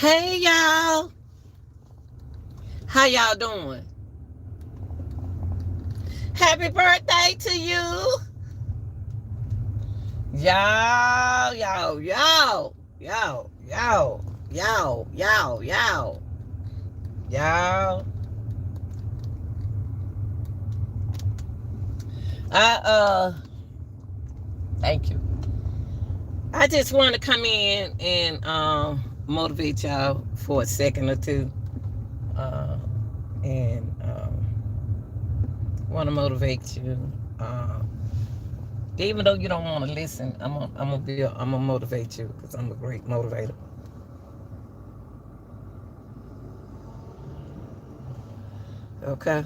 Hey y'all, how y'all doing? Happy birthday to you, y'all. I thank you. I just want to come in and motivate y'all for a second or two, uh, and want to motivate you. Even though you don't want to listen, I'm gonna motivate you because I'm a great motivator. Okay,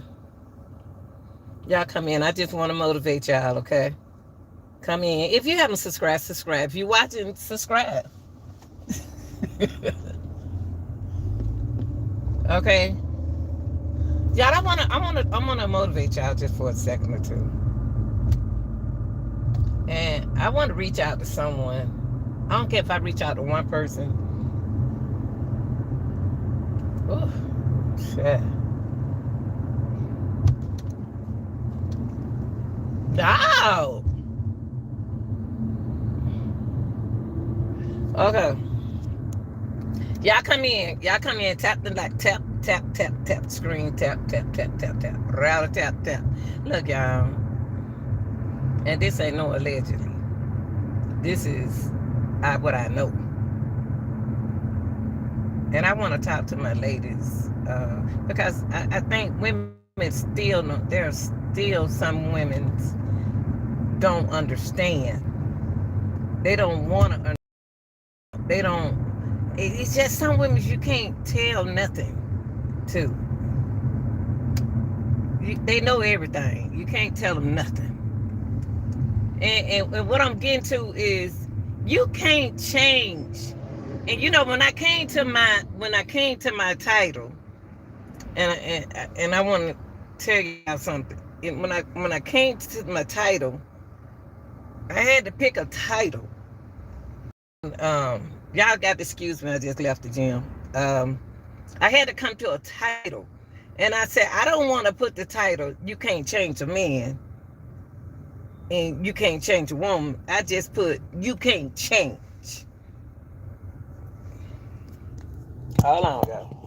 y'all come in. I just want to motivate y'all. Okay, come in. If you haven't subscribed, subscribe. If you watching, subscribe. Okay, y'all. I wanna motivate y'all just for a second or two, and I want to reach out to someone. I don't care if I reach out to one person. Oh, shit. No. Okay. Y'all come in. Y'all come in. Tap the like tap tap tap tap screen tap tap tap tap tap router tap tap. Look, y'all. And this ain't no allegedly. This is what I know. And I want to talk to my ladies because I think women still know. There's still some women don't understand. They don't want to. They don't. It's just some women you can't tell nothing to. They know everything. You can't tell them nothing. And what I'm getting to is you can't change. And you know when I came to my title, and I want to tell y'all something. When I came to my title, I had to pick a title. Y'all got to excuse me. I just left the gym. I had to come to a title, and I said I don't want to put the title. You can't change a man, and you can't change a woman. I just put you can't change. Hold on, girl.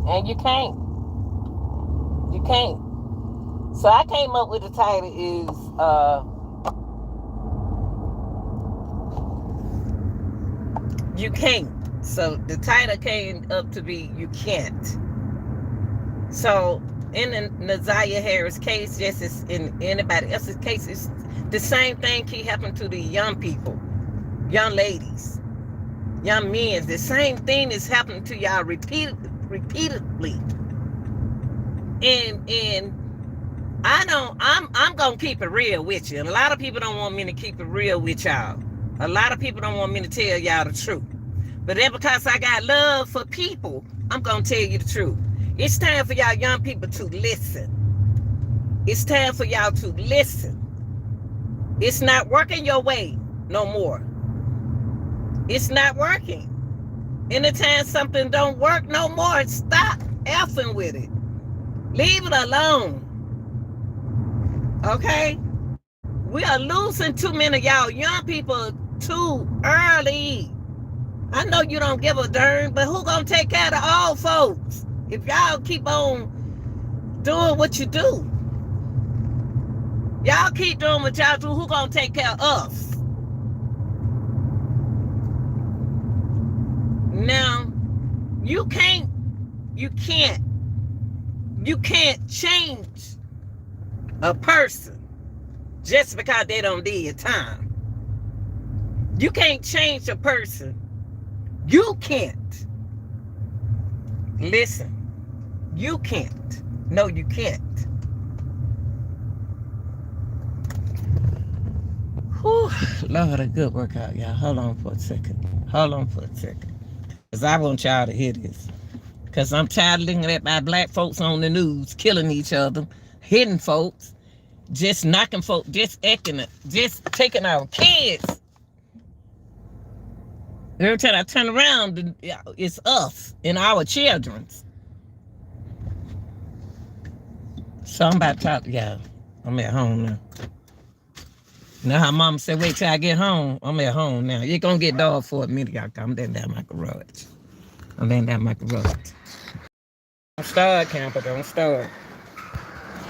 And you can't. You can't. So I came up with the title is you can't. So the title came up to be you can't. So in the Nazaria Harris case, just as in anybody else's case, it's the same thing keep happening to the young people, young ladies, young men. The same thing is happening to y'all repeatedly. And I'm gonna keep it real with you. And a lot of people don't want me to keep it real with y'all. A lot of people don't want me to tell y'all the truth. But then because I got love for people, I'm gonna tell you the truth. It's time for y'all young people to listen. It's time for y'all to listen. It's not working your way no more. It's not working. Anytime something don't work no more, stop effing with it. Leave it alone. Okay? We are losing too many of y'all young people too early. I know you don't give a darn, but who gonna take care of the old folks if y'all keep on doing what you do? Y'all keep doing what y'all do. Who gonna take care of us? Now, you can't change a person just because they don't do your time. You can't change a person. You can't. Listen, you can't. No, you can't. Whew, Lord, a good workout, y'all. Hold on for a second. Because I want y'all to hear this. Because I'm tired of looking at my black folks on the news killing each other, hitting folks, just knocking folks, just acting it, just taking our kids. Every time I turn around, it's us and our children's. So I'm about to talk to y'all. I'm at home now. Now how mama said, wait till I get home. I'm at home now. You're going to get dark for a minute, y'all. I'm laying down my garage. I'm laying down my garage. Don't start, camper. Don't start.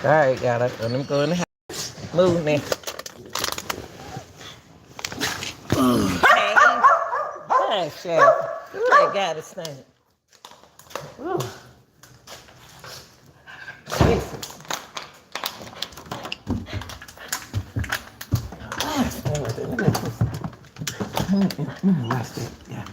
All right, y'all. Let them go in the house. Move me. Hey. Hey, shit. Ooh, that got to stink. Ooh. Jesus. Watch that. Yeah.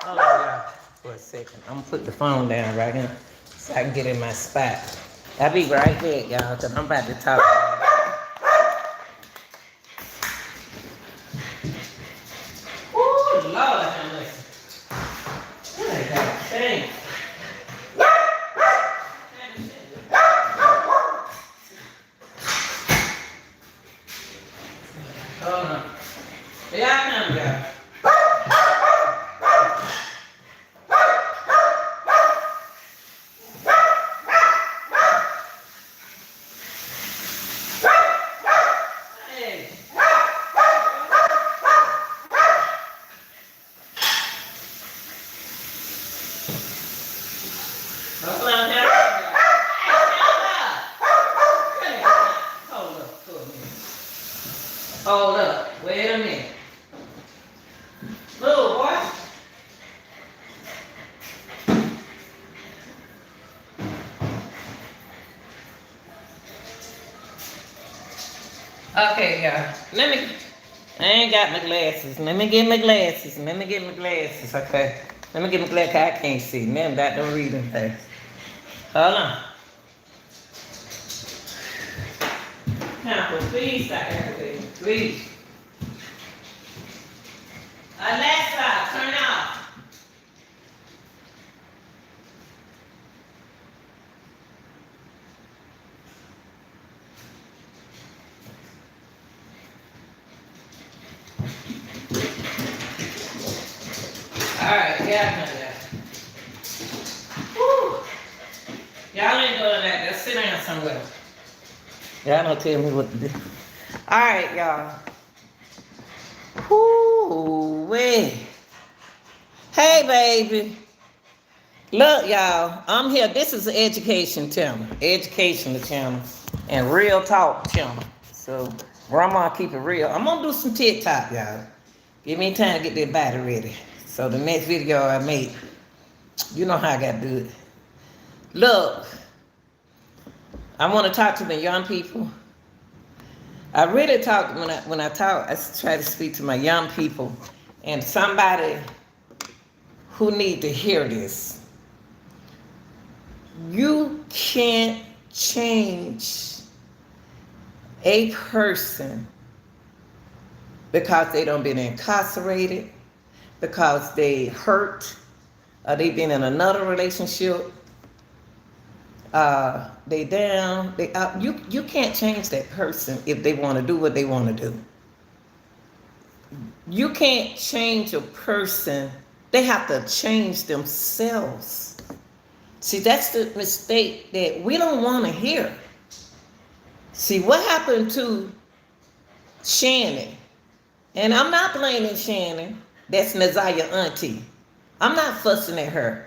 Hold on, y'all. For a second. I'm gonna put the phone down right here so I can get in my spot. I'll be right back, y'all, because I'm about to talk. Ooh, Lord, have mercy. Oh, God, thanks. Hold on. Here I come, y'all. Hey. Hold on, here I come, y'all. Hey, hold up for a minute. Hold up. Wait a minute. Little boy. Okay, y'all. I ain't got my glasses. Let me get my glasses. Okay. Let me get my glasses. I can't see. Man, that don't read them fast. Hold on. Now, please stop everything. Please. Alexa, turn off. All right, yeah, woo. Y'all ain't doing that. Just sit down somewhere. Y'all don't tell me what to do. All right, y'all. Ooh, wait. Hey, baby. Look, y'all. I'm here. This is an educational channel, and real talk channel. So, Grandma keep it real. I'm gonna do some TikTok, y'all. Give me time to get that body ready. So the next video I make, you know how I gotta do it. Look, I want to talk to the young people. I really talk when I talk. I try to speak to my young people, and somebody who need to hear this. You can't change a person because they don't been incarcerated, because they hurt, or they been in another relationship. They down. They up. You can't change that person if they want to do what they want to do. You can't change a person. They have to change themselves. See, that's the mistake that we don't want to hear. See, what happened to Shannon? And I'm not blaming Shannon. That's Naziah auntie. I'm not fussing at her.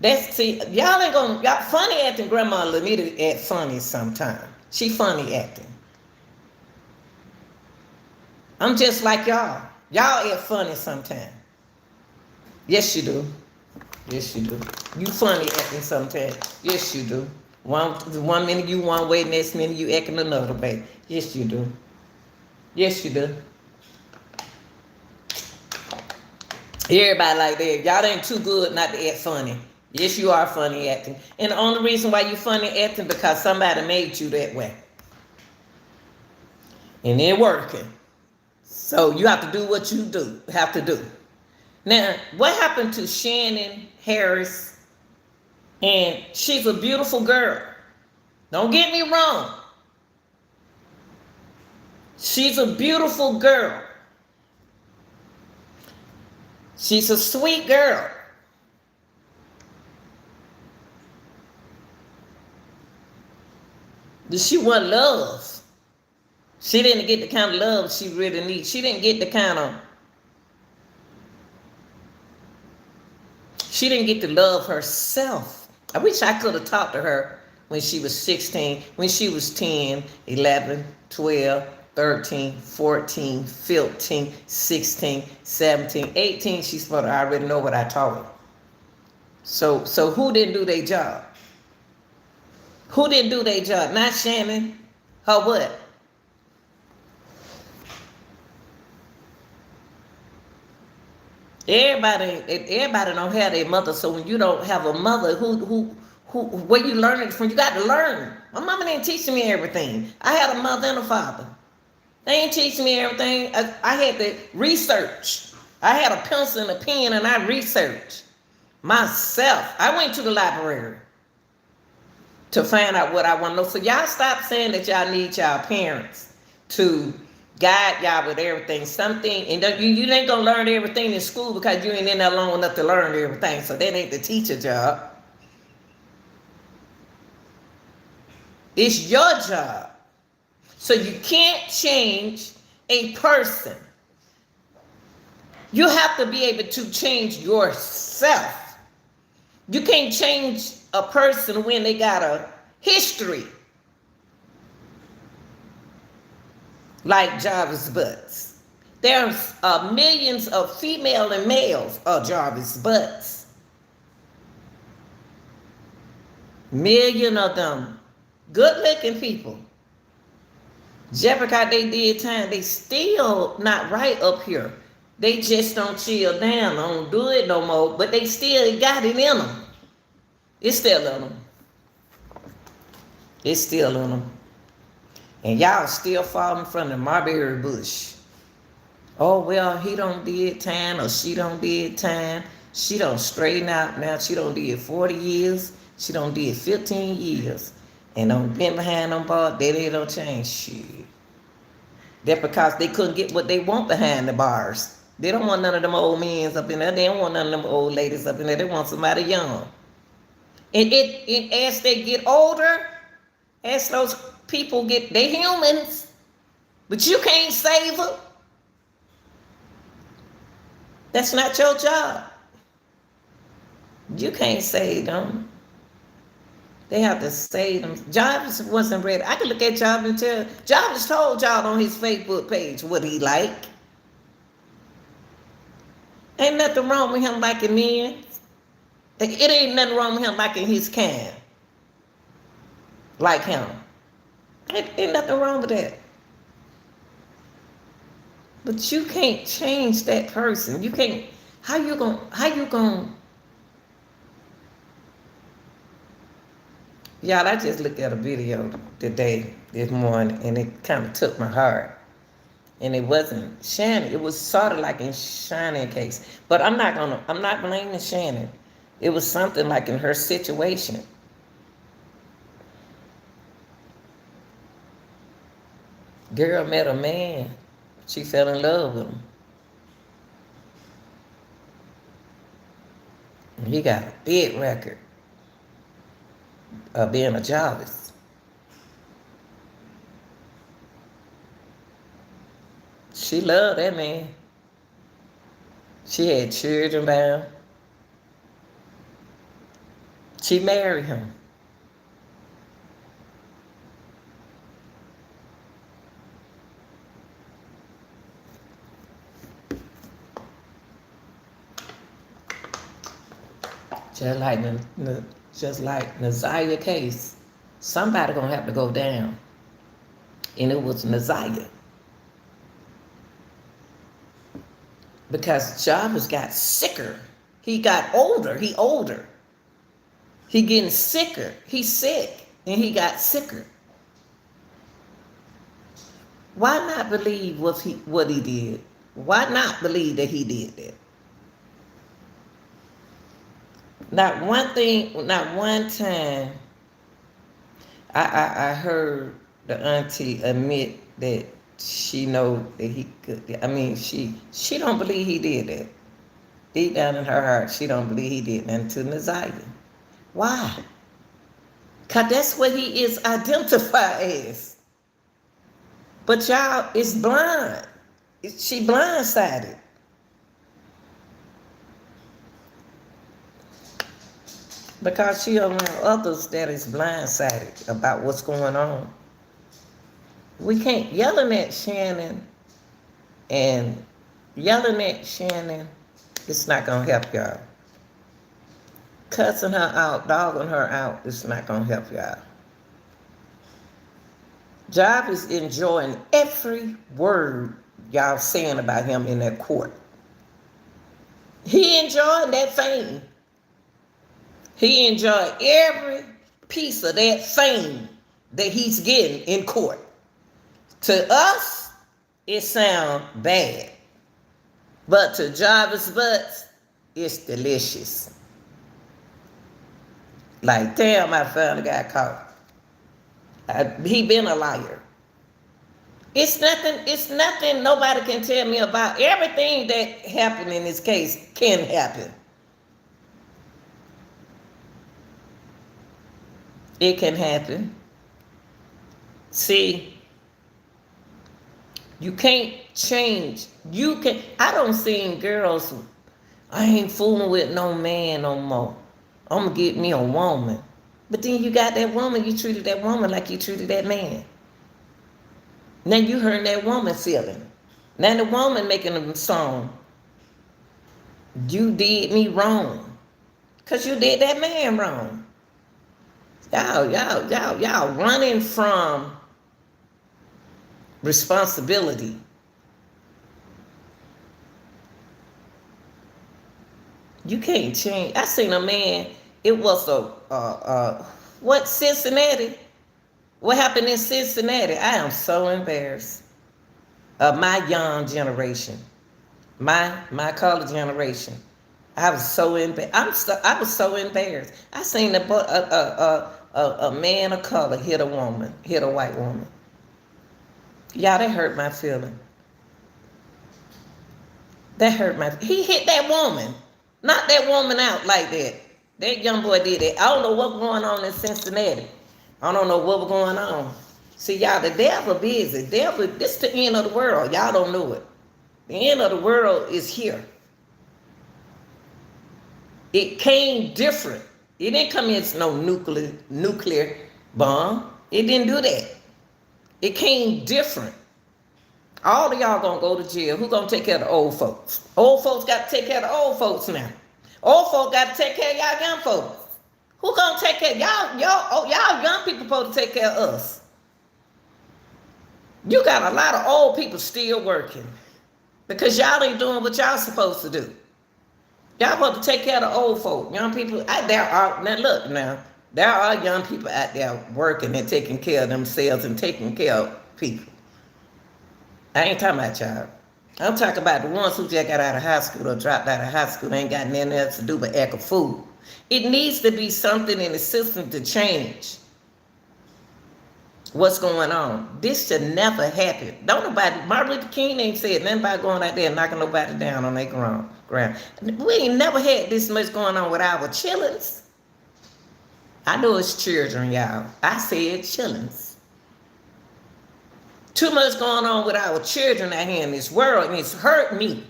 Y'all ain't gonna, y'all funny acting. Grandma Lanita act funny sometimes. She funny acting. I'm just like y'all. Y'all act funny sometimes. Yes, you do. Yes, you do. You funny acting sometimes. Yes, you do. One minute you one way, next minute you acting another way. Yes, you do. Yes, you do. Everybody like that. Y'all ain't too good not to act funny. Yes, you are funny acting. And the only reason why you funny acting because somebody made you that way. And they're working. So you have to do what you have to do. Now, what happened to Shannon Harris? And she's a beautiful girl. Don't get me wrong. She's a beautiful girl. She's a sweet girl. But she wasn't love. She didn't get the kind of love she really needs. She didn't get to love herself. I wish I could have talked to her when she was 16, when she was 10, 11, 12, 13, 14, 15, 16, 17, 18. She's supposed to already know what I taught her. So who didn't do their job? Who didn't do their job? Not Shannon. Her what? Everybody don't have their mother. So when you don't have a mother, where you learn it from, you got to learn. My mama didn't teach me everything. I had a mother and a father. They ain't teach me everything. I had to research. I had a pencil and a pen, and I researched myself. I went to the library to find out what I want to know. So y'all stop saying that y'all need y'all parents to guide y'all with everything. Something, and you ain't gonna learn everything in school because you ain't in there long enough to learn everything. So that ain't the teacher job. It's your job. So you can't change a person. You have to be able to change yourself. You can't change a person when they got a history like Jarvis Butts. There's millions of female and males of Jarvis Butts. Million of them good-looking people. Just because they did time, they still not right up here. They just don't chill down, don't do it no more, but they still got it in them. It's still in them. It's still in them. And y'all still falling from the mulberry bush. Oh, well, he don't did time or she don't did time. She don't straighten out now. She don't did 40 years. She don't did 15 years. And don't been behind them bars, they don't change shit. That's because they couldn't get what they want behind the bars. They don't want none of them old men up in there. They don't want none of them old ladies up in there. They want somebody young. And as they get older, as those people get, they humans, but you can't save them. That's not your job. You can't save them. They have to save them. Jarvis wasn't ready. I could look at Jarvis and tell. Jarvis told y'all on his Facebook page what he like. Ain't nothing wrong with him liking men. It ain't nothing wrong with him liking his kind. Like him. Ain't nothing wrong with that. But you can't change that person. You can't. How you gonna? Y'all, I just looked at a video this morning, and it kind of took my heart. And it wasn't Shannon. It was sort of like in Shannon's case. But I'm not blaming Shannon. It was something like in her situation. Girl met a man. She fell in love with him. And he got a big record of being a Jarvis. She loved that man. She had children by him. She married him. Just like Naziah case, somebody gonna have to go down. And it was Naziah. Because Jarvis got sicker. He got older. He older. He getting sicker. He's sick. And he got sicker. Why not believe what he did? Why not believe that he did that? Not one thing, not one time I heard the auntie admit that she know that he could. I mean, she don't believe he did that. Deep down in her heart, she don't believe he did nothing to Nazaria. Why? Because that's what he is identified as. But y'all is blind. She blindsided. Because she around others that is blindsided about what's going on. We can't yelling at Shannon and yelling at Shannon. It's not gonna help y'all. Cussing her out, dogging her out, it's not gonna help y'all. Job is enjoying every word y'all saying about him in that court. He enjoying that fame. He enjoyed every piece of that fame that he's getting in court. To us, it sounds bad. But to Jarvis Butts, it's delicious. Like, damn, I finally got caught. He been a liar. It's nothing nobody can tell me about. Everything that happened in this case can happen. It can happen. See, you can't change. I don't see girls, I ain't fooling with no man no more. I'm gonna get me a woman. But then you got that woman, you treated that woman like you treated that man. Now you hurt that woman feeling. Now the woman making a song. You did me wrong. Cause you did that man wrong. Y'all running from responsibility. You can't change. I seen a man, it was Cincinnati? What happened in Cincinnati? I am so embarrassed of my young generation, my college generation. I was so embarrassed. I was so embarrassed. I seen a man of color hit a white woman. Y'all, that hurt my feeling. He hit that woman. Knocked that woman out like that. That young boy did it. I don't know what's going on in Cincinnati. I don't know what was going on. See, y'all, the devil busy. This is the end of the world. Y'all don't know it. The end of the world is here. It came different. It didn't come in as no nuclear bomb. It didn't do that. It came different. All of y'all gonna go to jail. Who gonna take care of the old folks? Old folks got to take care of the old folks now. Old folks got to take care of y'all young folks. Who gonna take care of y'all young people supposed to take care of us? You got a lot of old people still working because y'all ain't doing what y'all supposed to do. Y'all supposed to take care of the old folk. Young people out there are, now there are young people out there working and taking care of themselves and taking care of people. I ain't talking about y'all. I'm talking about the ones who just got out of high school or dropped out of high school and ain't got nothing else to do but act a fool. It needs to be something in the system to change what's going on. This should never happen. Martin Luther King ain't said nothing about going out there and knocking nobody down on their ground. We ain't never had this much going on with our chillins. I know it's children, y'all. I said chillins. Too much going on with our children out here in this world, and it's hurt me.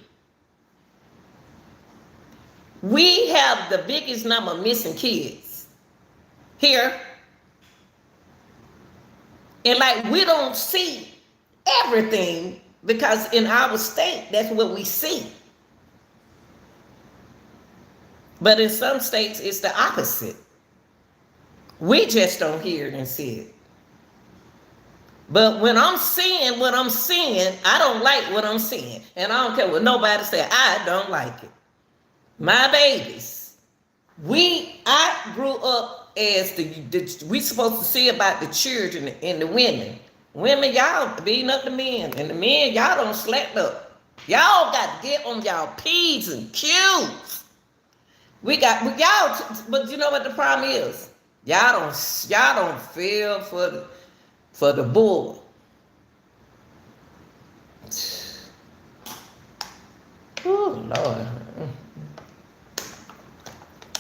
We have the biggest number of missing kids here. And like we don't see everything because in our state, that's what we see. But in some states, it's the opposite. We just don't hear it and see it. But when I'm seeing what I'm seeing, I don't like what I'm seeing. And I don't care what nobody says. I don't like it. My babies. I grew up as we supposed to see about the children and the women. Women, y'all beating up the men, and the men, y'all don't slack up. Y'all got to get on y'all P's and Q's. We y'all, but you know what the problem is? Y'all don't feel for the bull. Oh Lord,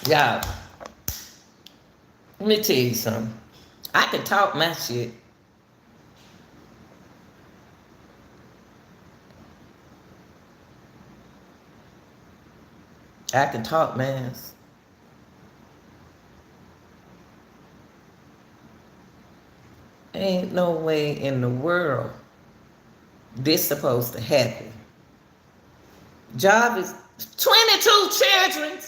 y'all. Let me tell you something. I can talk my shit. I can talk, man. Ain't no way in the world this supposed to happen. Job is 22 children.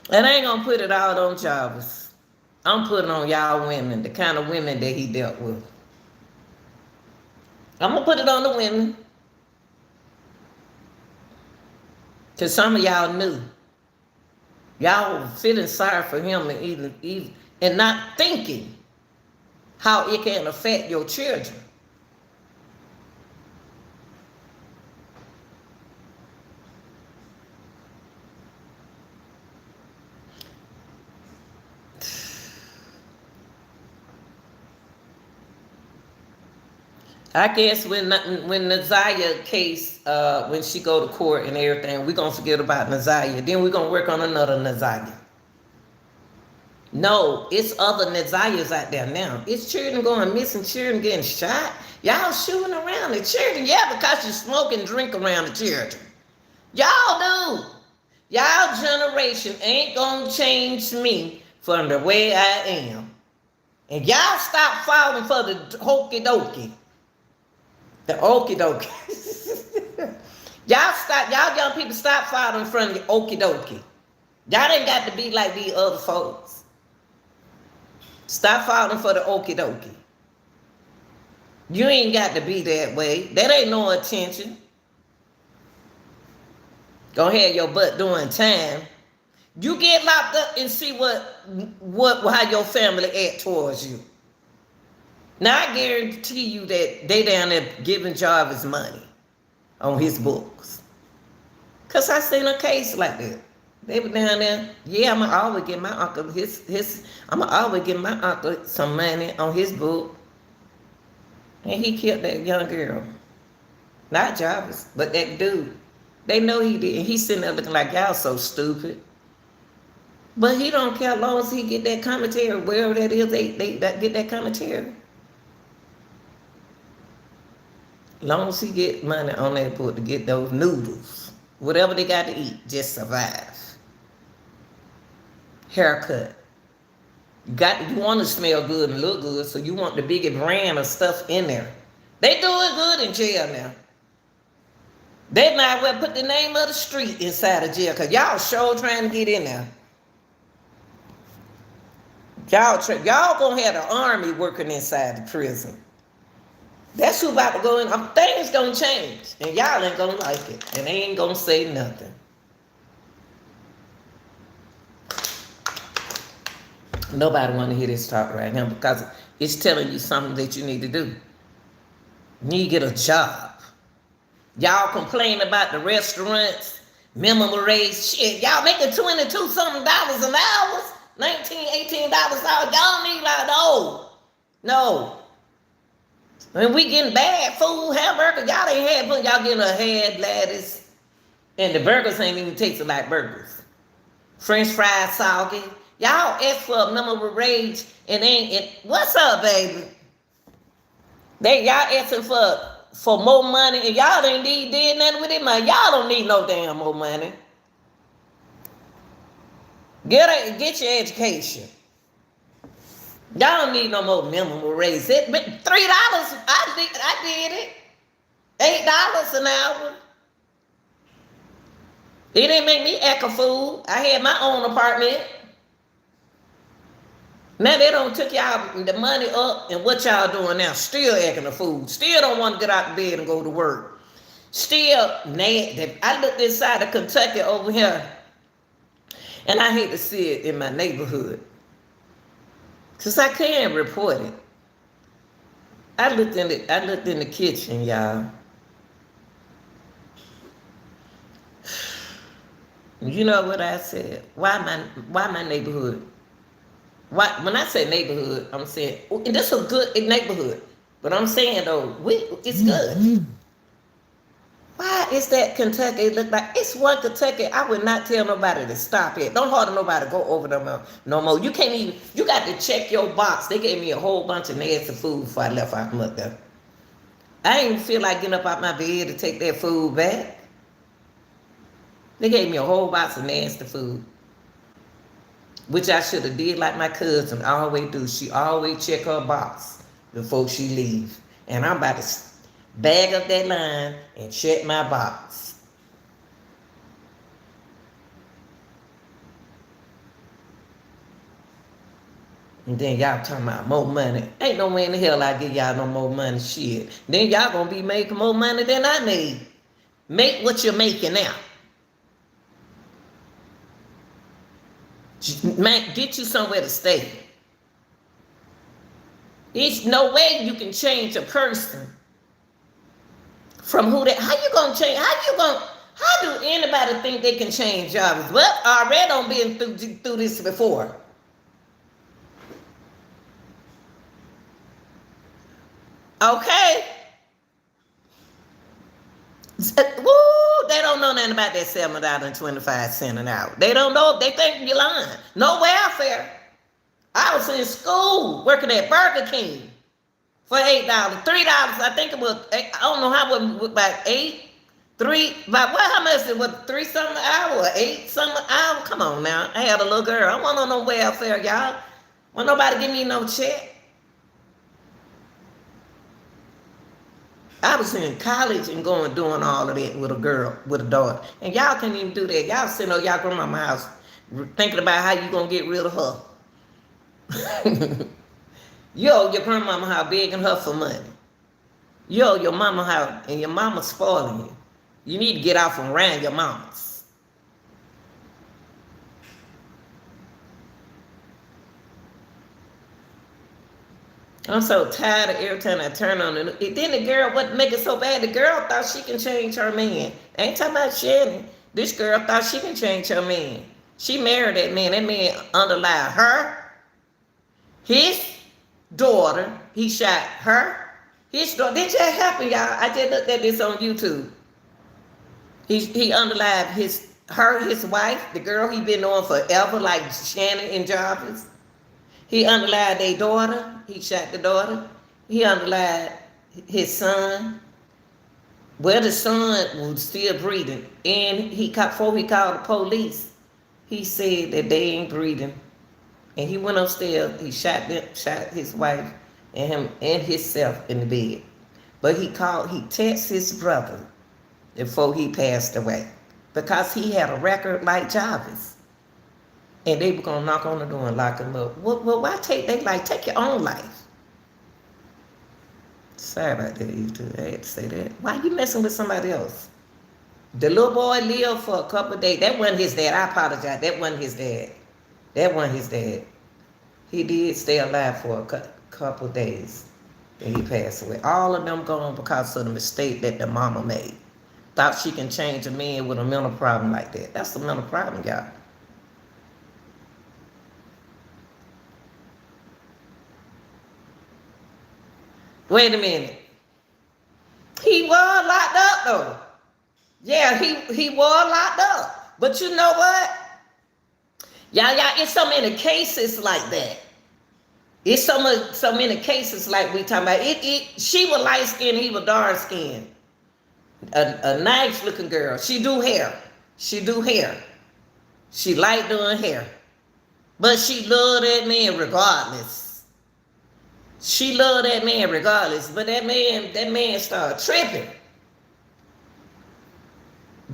And I ain't gonna put it all on Jarvis. I'm putting on y'all women, the kind of women that he dealt with. I'm gonna put it on the women. Cause some of y'all knew. Y'all feeling sorry for him and not thinking how it can affect your children. I guess when Naziah case, when she go to court and everything, we're going to forget about Naziah. Then we're going to work on another Naziah. No, it's other Naziahs out there now. It's children going missing, children getting shot. Y'all shooting around the children. Yeah, because you smoke and drink around the children. Y'all do. Y'all generation ain't going to change me from the way I am. And y'all stop falling for the hokey dokey. The okie dokie. y'all young people stop falling in front of the okie dokie. Y'all ain't got to be like these other folks. Stop falling for the okie dokie. You ain't got to be that way. That ain't no attention. Go ahead, your butt doing time. You get locked up and see how your family act towards you. Now I guarantee you that they down there giving Jarvis money on his books. Cause I seen a case like that. They were down there. Yeah, I'ma always give my uncle I'ma always give my uncle some money on his book. And he killed that young girl. Not Jarvis, but that dude. They know he did. And he's sitting there looking like y'all so stupid. But he don't care as long as he get that commentary, wherever that is, they get that commentary. Long as he get money on that book to get those noodles, whatever they got to eat, just survive. Haircut. You want to smell good and look good, so you want the biggest brand of stuff in there. They doing good in jail now. They might well put the name of the street inside of jail, because y'all sure trying to get in there. Y'all gonna have the army working inside the prison. That's who about to go in. Things gonna change, and y'all ain't gonna like it, and they ain't gonna say nothing. Nobody want to hear this talk right now because it's telling you something that you need to do. You need to get a job. Y'all complain about the restaurants, minimum wage shit. Y'all making $22 something an hour, $19, $18 an hour. Y'all need like no. And we getting bad food, hamburger. Y'all ain't had, but y'all getting a head lettuce. And the burgers ain't even tasting like burgers. French fries soggy. Y'all ask for a minimum wage and what's up, baby? Y'all asking for more money and y'all ain't did nothing with it, man. Y'all don't need no damn more money. Get your education. Y'all don't need no more minimum wage. $3, I did it. $8 an hour. It didn't make me act a fool. I had my own apartment. Now they don't took y'all the money up, and what y'all doing now? Still acting a fool. Still don't want to get out of bed and go to work. Still, I looked inside of Kentucky over here, and I hate to see it in my neighborhood, because I can't report it. I looked in the kitchen, y'all. You know what I said? Why my neighborhood? Why, when I say neighborhood, I'm saying this is a good neighborhood. But I'm saying though, it's good. Why is that Kentucky look like it's one Kentucky? I would not tell nobody to stop it. Don't hardly nobody go over them no more. You can't even. You got to check your box. They gave me a whole bunch of nasty food before I left out from up there. I didn't feel like getting up out my bed to take that food back. They gave me a whole box of nasty food, which I should have did like my cousin always do. She always check her box before she leave. And I'm about to bag up that line and check my box. And then y'all talking about more money. Ain't no way in the hell I give y'all no more money. Shit. Then y'all gonna be making more money than I made. Make what you're making now. Man, get you somewhere to stay. There's no way you can change a person from who they. How you gonna change? How do anybody think they can change jobs? Well, already don't been through this before. Okay. Woo, they don't know nothing about that $7.25 an hour. They don't know. They think you're lying. No welfare. I was in school working at Burger King for $8, $3. I think it was. I don't know how it was about how much it was? $3 something an hour or $8 something an hour? Come on now. I had a little girl. I wasn't on no welfare, y'all. Want nobody give me no check. I was in college and doing all of that with a girl, with a daughter. And y'all can't even do that. Y'all sitting on y'all grandma's house thinking about how you gonna get rid of her. Yo, your grandmama house begging her for money. Yo, your mama house, and your mama spoiling you. You need to get out from around your mamas. I'm so tired of every time I turn on it. Then the girl, what make it so bad? The girl thought she can change her man. I ain't talking about Shannon. This girl thought she can change her man. She married that man. That man underlined her, his daughter. He shot her, his daughter. This just happened, y'all. I just looked at this on YouTube. He underlined his wife, the girl he been on forever, like Shannon and Jarvis. He underlined their daughter. He shot the daughter. He underlined his son. Well, the son was still breathing. And before he called the police, he said that they ain't breathing. And he went upstairs. He shot his wife and him and himself in the bed. But he texted his brother before he passed away, because he had a record like Jarvis. And they were gonna knock on the door and lock him up. Well, why take your own life? Sorry about that, you two. I had to say that. Why you messing with somebody else? The little boy lived for a couple of days. That wasn't his dad. I apologize. That wasn't his dad. He did stay alive for a couple of days. And he passed away. All of them gone because of the mistake that the mama made. Thought she can change a man with a mental problem like that. That's a mental problem, y'all. Wait a minute. He was locked up though. Yeah, he was locked up. But you know what? Y'all, it's so many cases like that. It's so many cases like we talking about. She was light skinned, he was dark skinned. A nice looking girl. She do hair. She like doing hair. But she loved that man regardless. She loved that man regardless, but that man started tripping.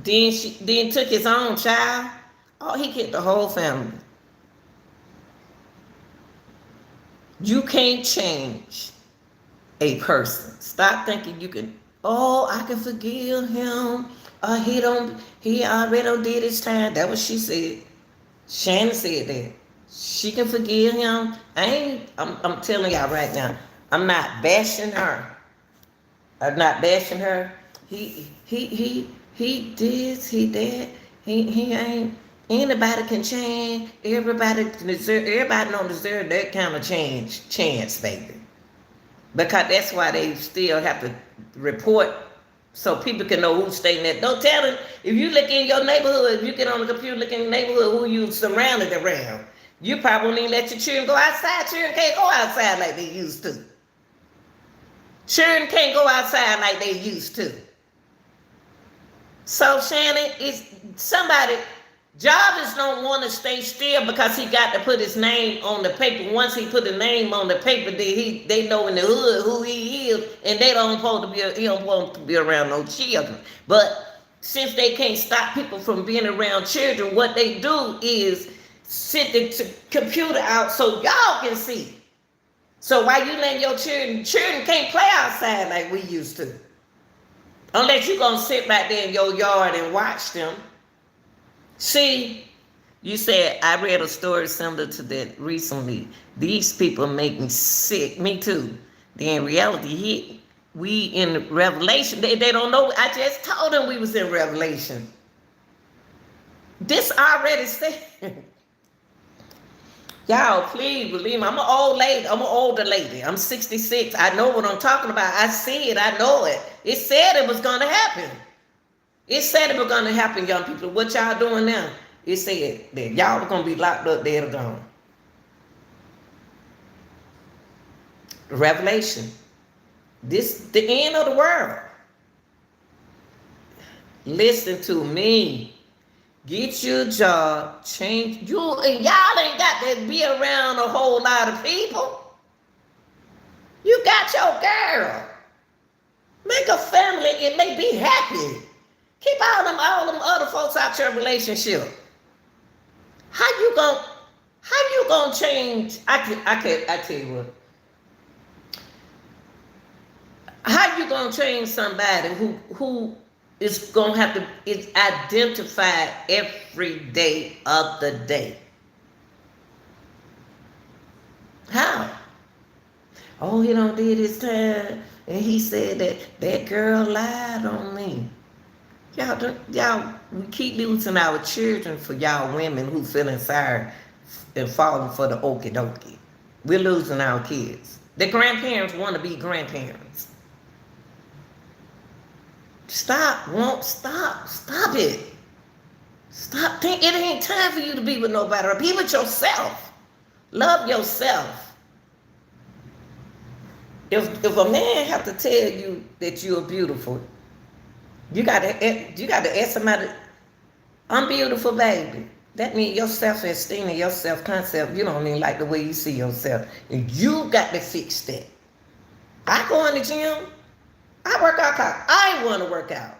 Then took his own child. Oh, he killed the whole family. You can't change a person. Stop thinking you can. Oh, I can forgive him. He already done did his time. That what she said. Shannon said that. She can forgive him. I'm telling y'all right now. I'm not bashing her. I'm not bashing her. He this, he that. He ain't anybody can change. Everybody don't deserve that kind of chance, baby. Because that's why they still have to report so people can know who's staying there. Don't tell them if you look in your neighborhood, if you get on the computer, look in the neighborhood who you surrounded around. You probably won't even let your children go outside. Children can't go outside like they used to. Children can't go outside like they used to. So Shannon, it's somebody. Jarvis don't want to stay still because he got to put his name on the paper. Once he put his name on the paper, they know in the hood who he is, and they don't supposed to be. He don't want to be around no children. But since they can't stop people from being around children, what they do is sit the computer out so y'all can see. So why you letting your children can't play outside like we used to, unless you gonna sit back there in your yard and watch them. See, you said I read a story similar to that recently. These people make me sick. Me too. In reality, we in Revelation. They don't know. I just told them we was in Revelation. This already said. Y'all, please believe me. I'm an old lady. I'm an older lady. I'm 66. I know what I'm talking about. I see it. I know it. It said it was going to happen. It said it was going to happen, young people. What y'all doing now? It said that y'all were going to be locked up, dead or gone. Revelation. This the end of the world. Listen to me. Get your job, change you, and y'all ain't got to be around a whole lot of people. You got your girl. Make a family and they be happy. Keep all them other folks out your relationship. How you gonna change? I tell you what. How you gonna change somebody who is gonna have to is identified every day of the day? How? Oh, he don't did his time, and he said that girl lied on me. Y'all, we keep losing our children for y'all women who feeling sorry and falling for the okie dokie. We're losing our kids. The grandparents want to be grandparents. Stop it. Stop think it ain't time for you to be with nobody. Be with yourself. Love yourself. If a man have to tell you that you're beautiful, you gotta ask somebody, I'm beautiful, baby. That means your self-esteem and your self-concept, you don't even like the way you see yourself. And you got to fix that. I go in the gym, I work out, I want to work out.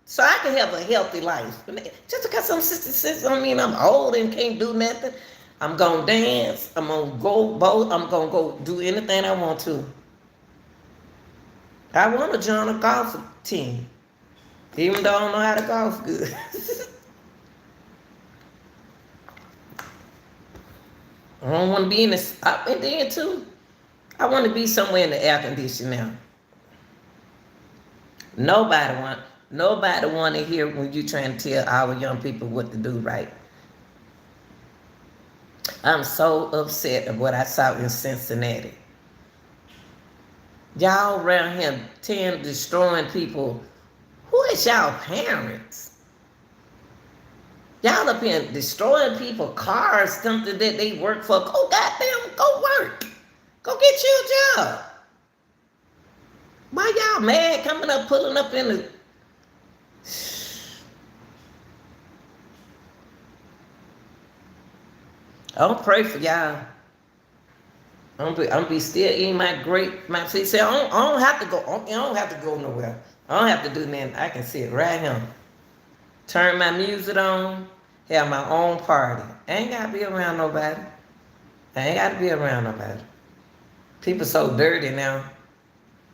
So I can have a healthy life. Just because I'm 66 don't mean I'm old and can't do nothing. I'm going to dance, I'm going to go boat, I'm going to go do anything I want to. I want to join a golf team. Even though I don't know how to golf good. I don't want to be in this. And then too, I want to be somewhere in the air conditioning now. Nobody want to hear when you trying to tell our young people what to do right. I'm so upset of what I saw in Cincinnati. Y'all around here destroying people. Who is y'all parents? Y'all up here destroying people, cars, something that they work for. Go goddamn, go work. Go get you a job. Why y'all mad coming up, pulling up in the... I don't pray for y'all. I'm be still eating my seat. Say I don't have to go. I don't have to go nowhere. I don't have to do nothing. I can sit right here. Turn my music on. Have my own party. I ain't got to be around nobody. I ain't got to be around nobody. People so dirty now.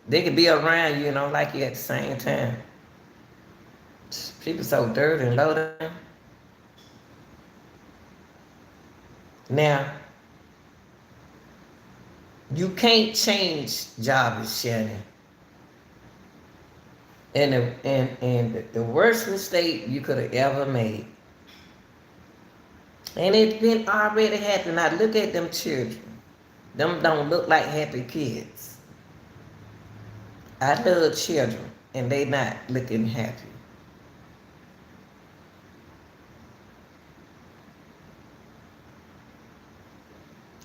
They could be around you and don't like you at the same time. People so dirty and low down. Now, you can't change Jarvis, Shannon. And the worst mistake you could have ever made. And it's been already happened. Now look at them children. Them don't look like happy kids. I love children and they not looking happy.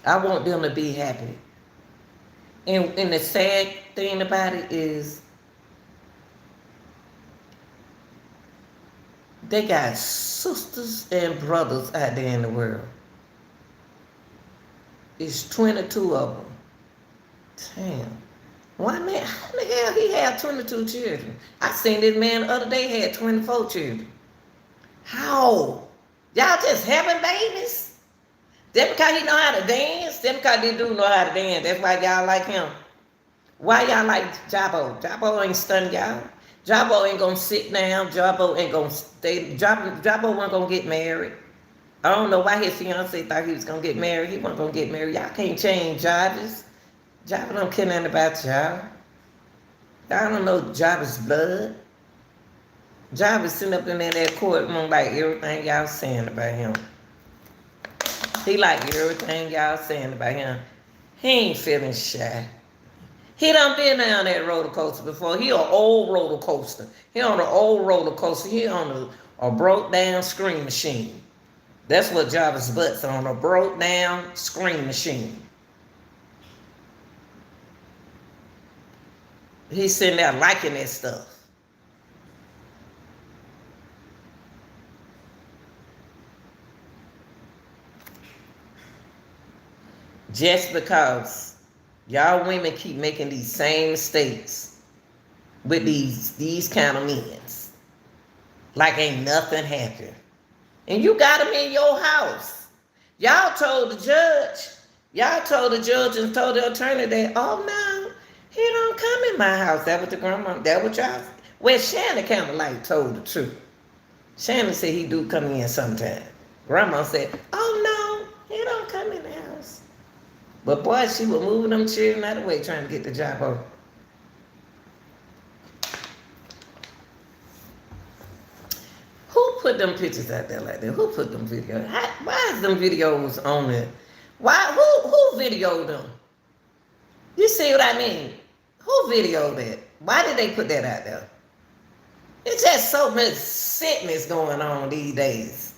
I want them to be happy. And the sad thing about it is they got sisters and brothers out there in the world. It's 22 of them. Damn. One man, how the hell he had 22 children? I seen this man the other day had 24 children. How? Y'all just having babies? That because he know how to dance? That because they do know how to dance. That's why y'all like him. Why y'all like Jabbo? Jabbo ain't stunning y'all. Jabbo ain't gonna sit down. Jabbo ain't gonna stay. Jabbo wasn't gonna get married. I don't know why his fiance thought he was gonna get married. He wasn't gonna get married. Y'all can't change Jarvis. Jarvis don't care nothing about y'all. Y'all don't know Jarvis' blood. Jarvis sitting up in that courtroom like everything y'all saying about him. He like everything y'all saying about him. He ain't feeling shy. He done been down that roller coaster before. He an old roller coaster. He on an old roller coaster. He on a broke down screen machine. That's what Jarvis Butt's on, a broke down screen machine. He's sitting there liking that stuff. Just because y'all women keep making these same mistakes with these kind of men. Like ain't nothing happened. And you got them in your house. Y'all told the judge and told the attorney that, oh no, he don't come in my house. That was the grandma, that what y'all, well, Shannon kind of like told the truth. Shannon said he do come in sometime. Grandma said, oh no, he don't come in the house. But boy, she was moving them children out of the way trying to get the job over. Who put them pictures out there like that? Who put them videos? Why is them videos on it? Who videoed them? You see what I mean? Who videoed that? Why did they put that out there? It's just so much sickness going on these days.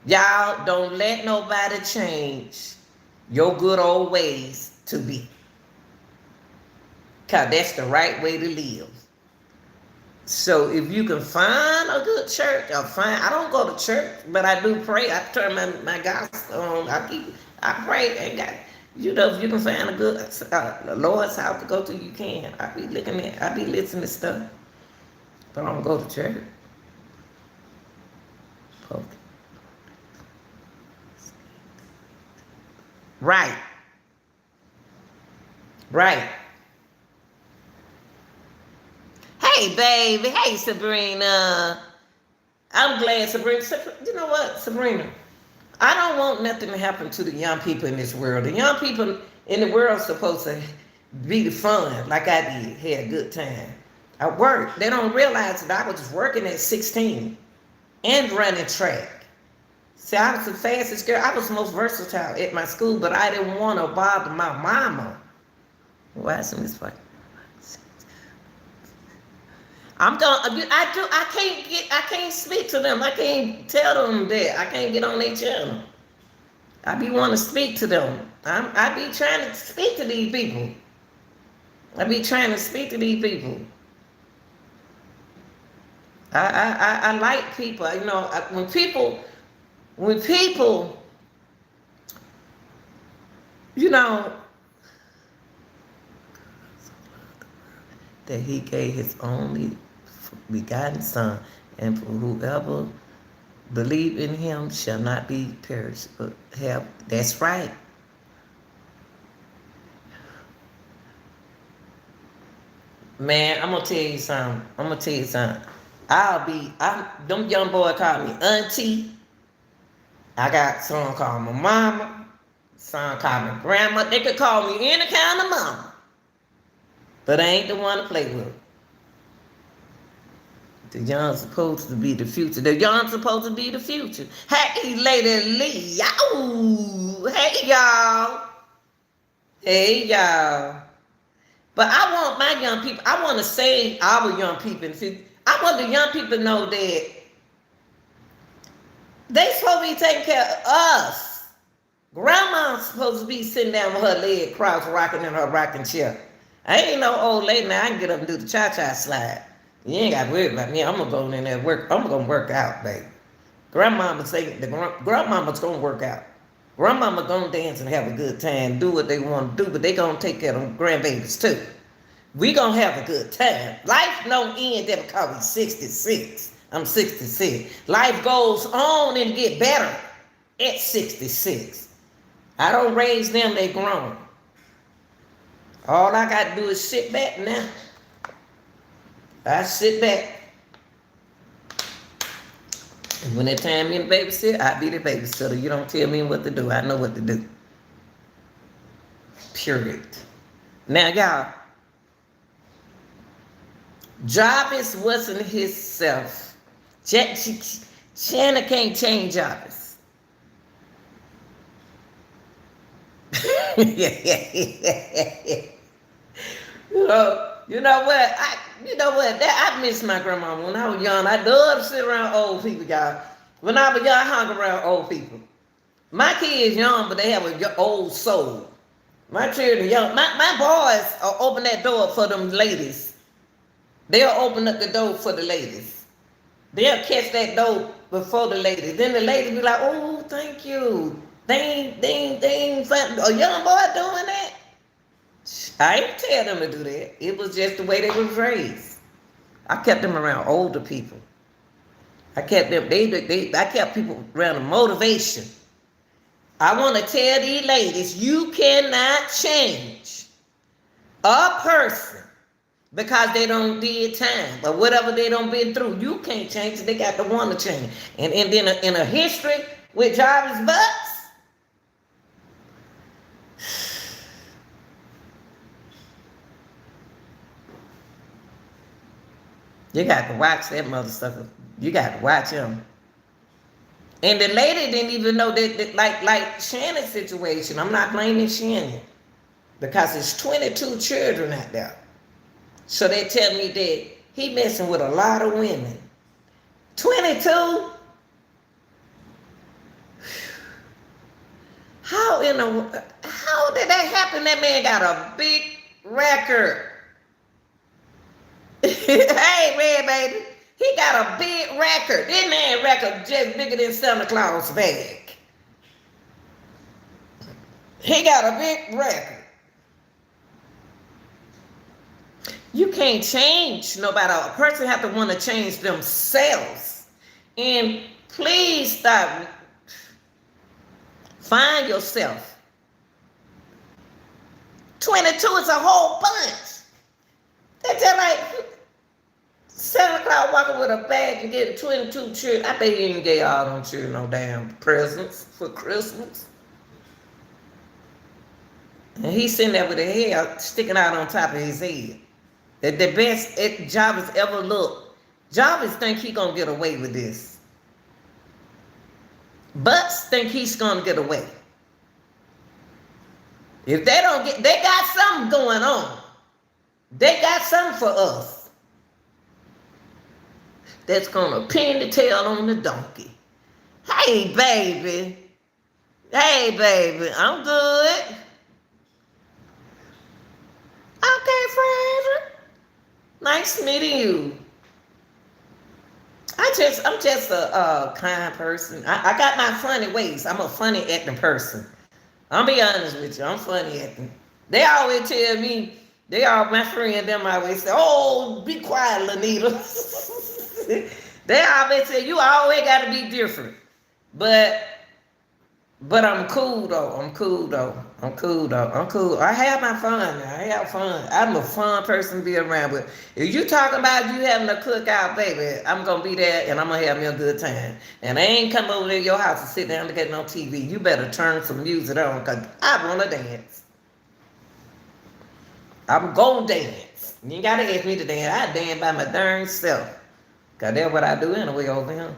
Y'all don't let nobody change your good old ways to be. Because that's the right way to live. So if you can find a good church, I don't go to church, but I do pray. I turn my gospel on. I pray and God, if you can find a good Lord's house to go to, you can. I be listening to stuff, but I don't go to church. Okay. Right. Hey, baby. Hey, Sabrina. I'm glad, Sabrina. You know what, Sabrina? I don't want nothing to happen to the young people in this world. The young people in the world are supposed to be the fun, like I did, had a good time. I worked. They don't realize that I was working at 16 and running track. See, I was the fastest girl. I was the most versatile at my school, but I didn't want to bother my mama. Watching this fight. I can't speak to them. I can't tell them that. I can't get on their channel. I be want to speak to them. I be trying to speak to these people. I like people. You know, when people, you know, that he gave his only begotten son, and for whoever believe in him shall not be perished, but have. That's right. Man, I'm gonna tell you something. I'm gonna tell you something. Them young boy call me auntie. I got someone call me mama. Some call me grandma. They could call me any kind of mama. But I ain't the one to play with. The young supposed to be the future. The young supposed to be the future. Hey, Lady Lee. Yow. Hey, y'all. Hey, y'all. But I want my young people, I want to save our young people. I want the young people to know that they supposed to be taking care of us. Grandma's supposed to be sitting down with her leg crossed, rocking in her rocking chair. I ain't no old lady now. I can get up and do the cha-cha slide. You ain't got to worry about me. I'm going to go in there and work. I'm going to work out, baby. Grandmama's going to work out. Grandmama going to dance and have a good time, do what they want to do, but they going to take care of them grandbabies too. We going to have a good time. Life don't end there because we 66. I'm 66. Life goes on and get better at 66. I don't raise them, they grown. All I got to do is sit back now. I sit back. And when it's time me to babysit, I be the babysitter. You don't tell me what to do. I know what to do. Period. Now, y'all, Jarvis wasn't himself. Shanna can't change Jarvis. You know what? I miss my grandma when I was young. I loved to sit around old people, y'all. When I was young, I hung around old people. My kids young, but they have an old soul. My children young. My boys will open that door for them ladies. They'll open up the door for the ladies. They'll catch that door before the ladies. Then the ladies be like, oh, thank you. They ain't fun. A young boy doing that? I ain't tell them to do that. It was just the way they was raised. I kept them around older people. I kept them. I kept people around the motivation. I want to tell these ladies, you cannot change a person because they don't did time or whatever they don't been through. You can't change it. They got to want to change. And then in a history with Jarvis Butts. You got to watch that mother sucker. You got to watch him. And the lady didn't even know that like Shannon's situation. I'm not blaming Shannon because there's 22 children out there. So they tell me that he messing with a lot of women. 22? How did that happen? That man got a big record. Hey, man, baby. He got a big record. This man record just bigger than Santa Claus' bag. He got a big record. You can't change nobody. A person have to want to change themselves. And please stop. Find yourself. 22 is a whole bunch. That's just like Santa Claus walking with a bag and getting 22 children. I bet he ain't gave all them children no damn presents for Christmas. And he's sitting there with the hair sticking out on top of his head. The best Jarvis ever looked. Jarvis think he gonna get away with this. Butts think he's gonna get away. If they don't get, they got something going on. They got something for us. That's gonna pin the tail on the donkey. Hey, baby. Hey, baby. I'm good. Okay, Frederick. Nice meeting you. I'm just a kind person. I got my funny ways. I'm a funny acting person. I'll be honest with you. I'm funny acting. They always tell me, my friend, them always say, oh, be quiet, Lanita. They always say, you always got to be different. But I'm cool, though. I'm cool though. I'm cool. I have my fun. I have fun. I'm a fun person to be around with. If you talking about you having a cookout, baby, I'm gonna be there and I'm gonna have me a good time. And I ain't come over to your house to sit down to get no TV. You better turn some music on because I wanna dance. I'm gonna dance. You ain't gotta ask me to dance. I dance by my darn self. Cause that's what I do anyway over here.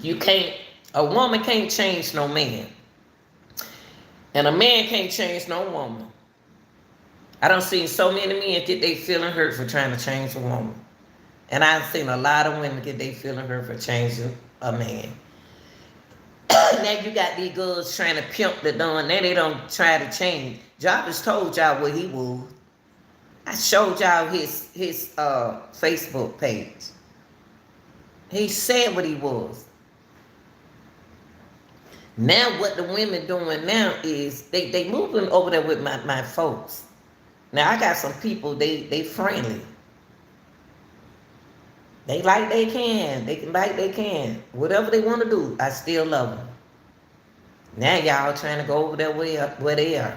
You can't, a woman can't change no man. And a man can't change no woman. I done seen so many men get they feeling hurt for trying to change a woman. And I've seen a lot of women get they feeling hurt for changing a man. Now you got these girls trying to pimp the done. Now they don't try to change. Jarvis told y'all what he was. I showed y'all his Facebook page. He said what he was. Now what the women doing now is they moving over there with my folks. Now I got some people, they friendly. They like they can. They can like they can. Whatever they want to do, I still love them. Now y'all trying to go over there where they are.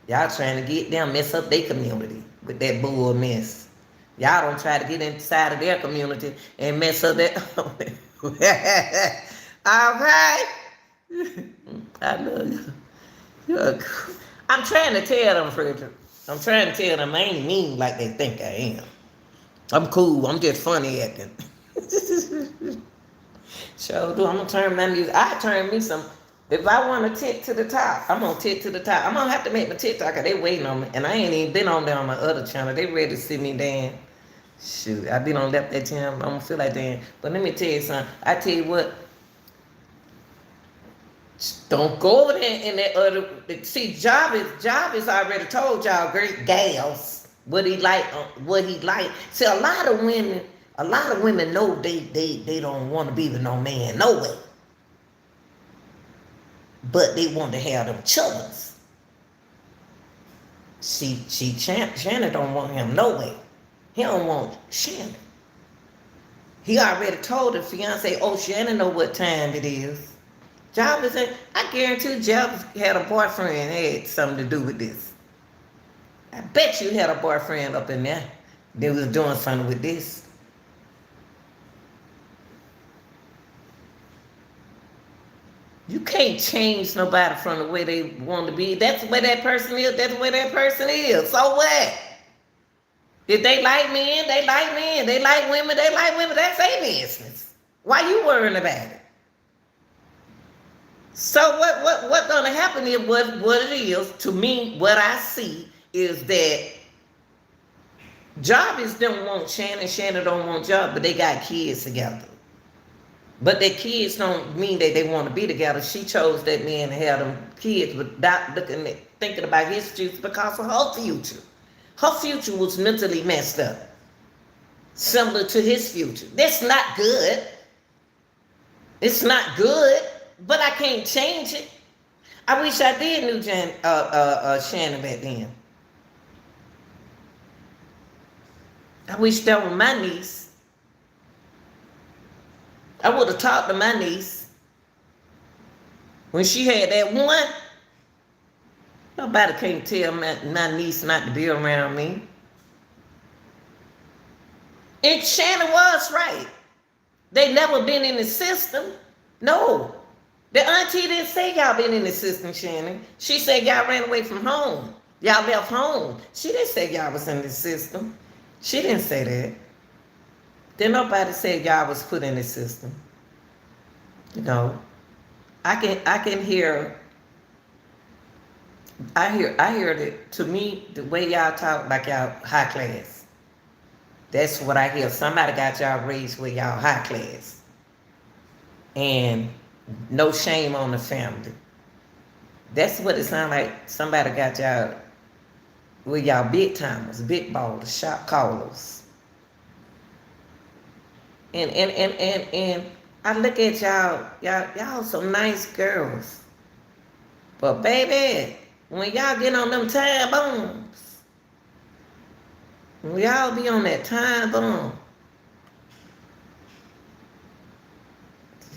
Y'all trying to get them, mess up their community with that bull mess. Y'all don't try to get inside of their community and mess up that. All right. I love you. Look, I'm trying to tell them, Frederick. I'm trying to tell them I ain't mean like they think I am. I'm cool. I'm just funny acting. So, I'm gonna turn my music. I turn me some. If I want to tit to the top, I'm gonna tit to the top. I'm gonna have to make my TikTok because they waiting on me, and I ain't even been on there on my other channel. They ready to see me dance. Shoot, I been on that channel. I don't feel like dance. But let me tell you something. I tell you what. Don't go over there in that other. See, Jarvis already told y'all, great gals, what he like. See, a lot of women know they don't want to be with no man, no way. But they want to have them children. See, Shannon don't want him no way. He don't want Shannon. He already told the fiance, oh, Shannon know what time it is. Jarvis said, I guarantee Jarvis had a boyfriend had something to do with this. I bet you had a boyfriend up in there that was doing something with this. You can't change nobody from the way they want to be. That's the way that person is. That's the way that person is. So what? If they like men, they like men. They like women, they like women. That's their business. Why you worrying about it? So what's gonna happen is what it is to me. What I see is that Jarvis don't want Shannon. Shannon don't want Jarvis, but they got kids together. But their kids don't mean that they want to be together. She chose that man to have them kids without thinking about his future because of her future. Her future was mentally messed up, similar to his future. That's not good. It's not good. But I can't change it. I wish I did knew Shannon back then. I wish that was my niece. I would have talked to my niece when she had that one. Nobody can't tell my niece not to be around me. And Shannon was right. They never been in the system. No. The auntie didn't say y'all been in the system, Shannon. She said y'all ran away from home. Y'all left home. She didn't say y'all was in the system. She didn't say that. Then nobody said y'all was put in the system. You know, I hear. I hear that. To me, the way y'all talk like y'all high class. That's what I hear. Somebody got y'all raised with y'all high class. And no shame on the family. That's what it sounds like. Somebody got y'all with y'all big timers, big ballers, shot callers. And I look at y'all some nice girls. But baby, when y'all get on them time bombs, when y'all be on that time bomb,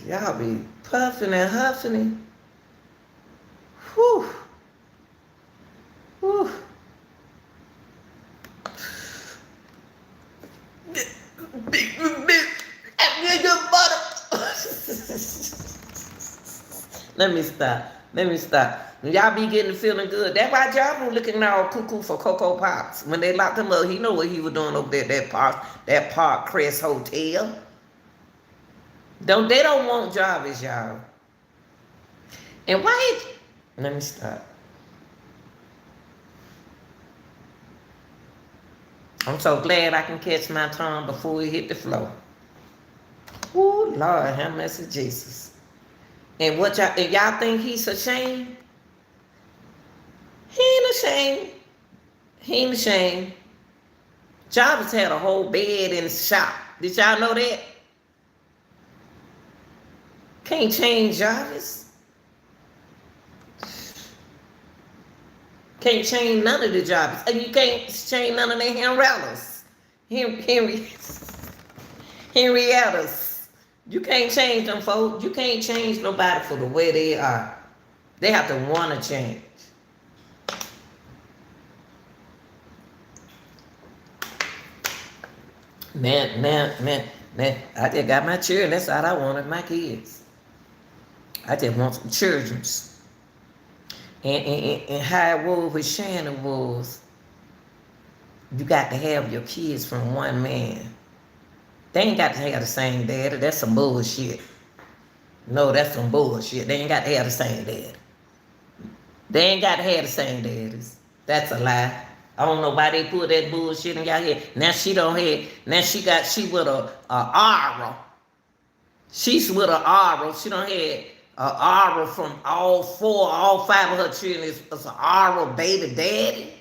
y'all be puffing and huffing. Whew. Whew. Let me stop. Let me stop. Y'all be getting feeling good. That's why y'all been looking all cuckoo for Cocoa Pops. When they locked him up, he know what he was doing over there at that Park Crest Hotel. They don't want Jarvis, y'all. And why? Let me stop. I'm so glad I can catch my tongue before it hit the floor. Ooh, Lord, have mercy, Jesus. And y'all think he's ashamed? He ain't ashamed. He ain't ashamed. Jarvis had a whole bed in his shop. Did y'all know that? Can't change Jarvis. Can't change none of the Jarvis. And you can't change none of the Henrietas. Henrietas. You can't change them, folks. You can't change nobody for the way they are. They have to want to change. Man. I just got my children. That's all I wanted, my kids. I just want some children. And how it was with Shannon was, you got to have your kids from one man. They ain't got to have the same daddy. That's some bullshit. No, that's some bullshit. They ain't got to have the same daddy. They ain't got to have the same daddies. That's a lie. I don't know why they put that bullshit in y'all head. Now she don't have. Now she with a aura. She's with a aura. She don't have a aura from all five of her children. Is an aura baby daddy.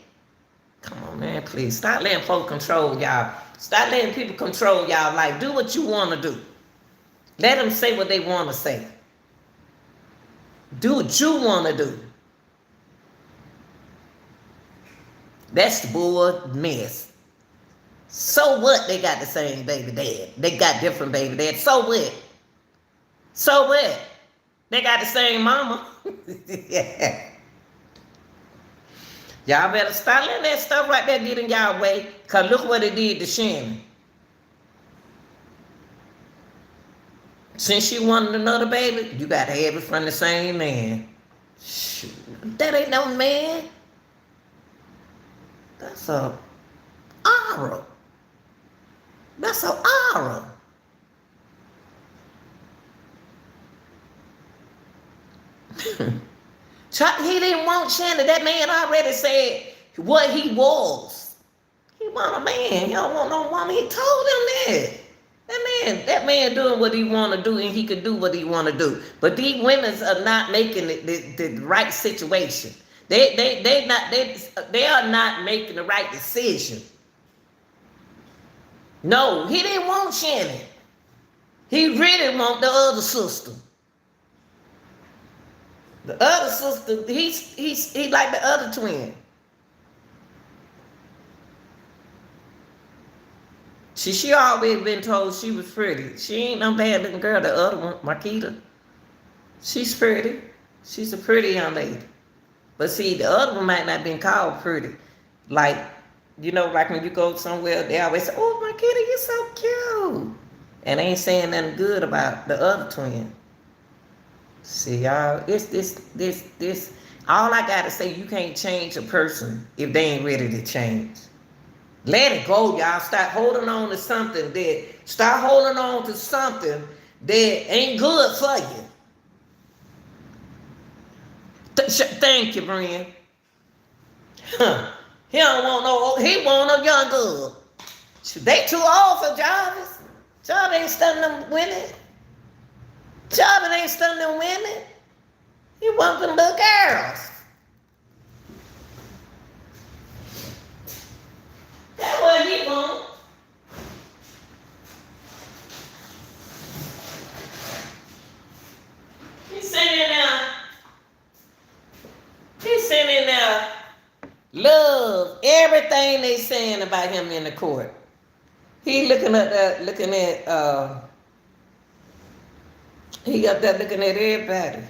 Come on, man, please stop letting folks control y'all. Stop letting people control y'all life. Do what you want to do. Let them say what they want to say. Do what you want to do. That's the bull mess. So what? They got the same baby dad. They got different baby dads. So what? So what? They got the same mama. Yeah. Y'all better stop letting that stuff right there get in y'all way. Because look what it did to Shannon. Since she wanted another baby, you got to have it from the same man. Shoot, that ain't no man. That's a aura. That's an aura. He didn't want Shannon. That man already said what he was. He want a man. He don't want no woman. He told him that. That man doing what he want to do, and he can do what he want to do. But these women are not making the right situation. They are not making the right decision. No, he didn't want Shannon. He really want the other sister. The other sister, he's like the other twin. She always been told she was pretty. She ain't no bad looking girl. The other one, Marquita, she's pretty. She's a pretty young lady. But see, the other one might not been called pretty. Like, you know, like when you go somewhere, they always say, "Oh, Marquita, you're so cute," and they ain't saying nothing good about the other twin. See, y'all, it's this. All I gotta say, you can't change a person if they ain't ready to change. Let it go, y'all. Stop holding on to something that ain't good for you. Thank you, Brian. He want a young girl. They too old for Jarvis. Jarvis ain't stunning them women. Jarvis ain't stunning them women. He want them little girls. That's what he want. He's sitting there. Love everything they saying about him in the court. He he up there looking at everybody.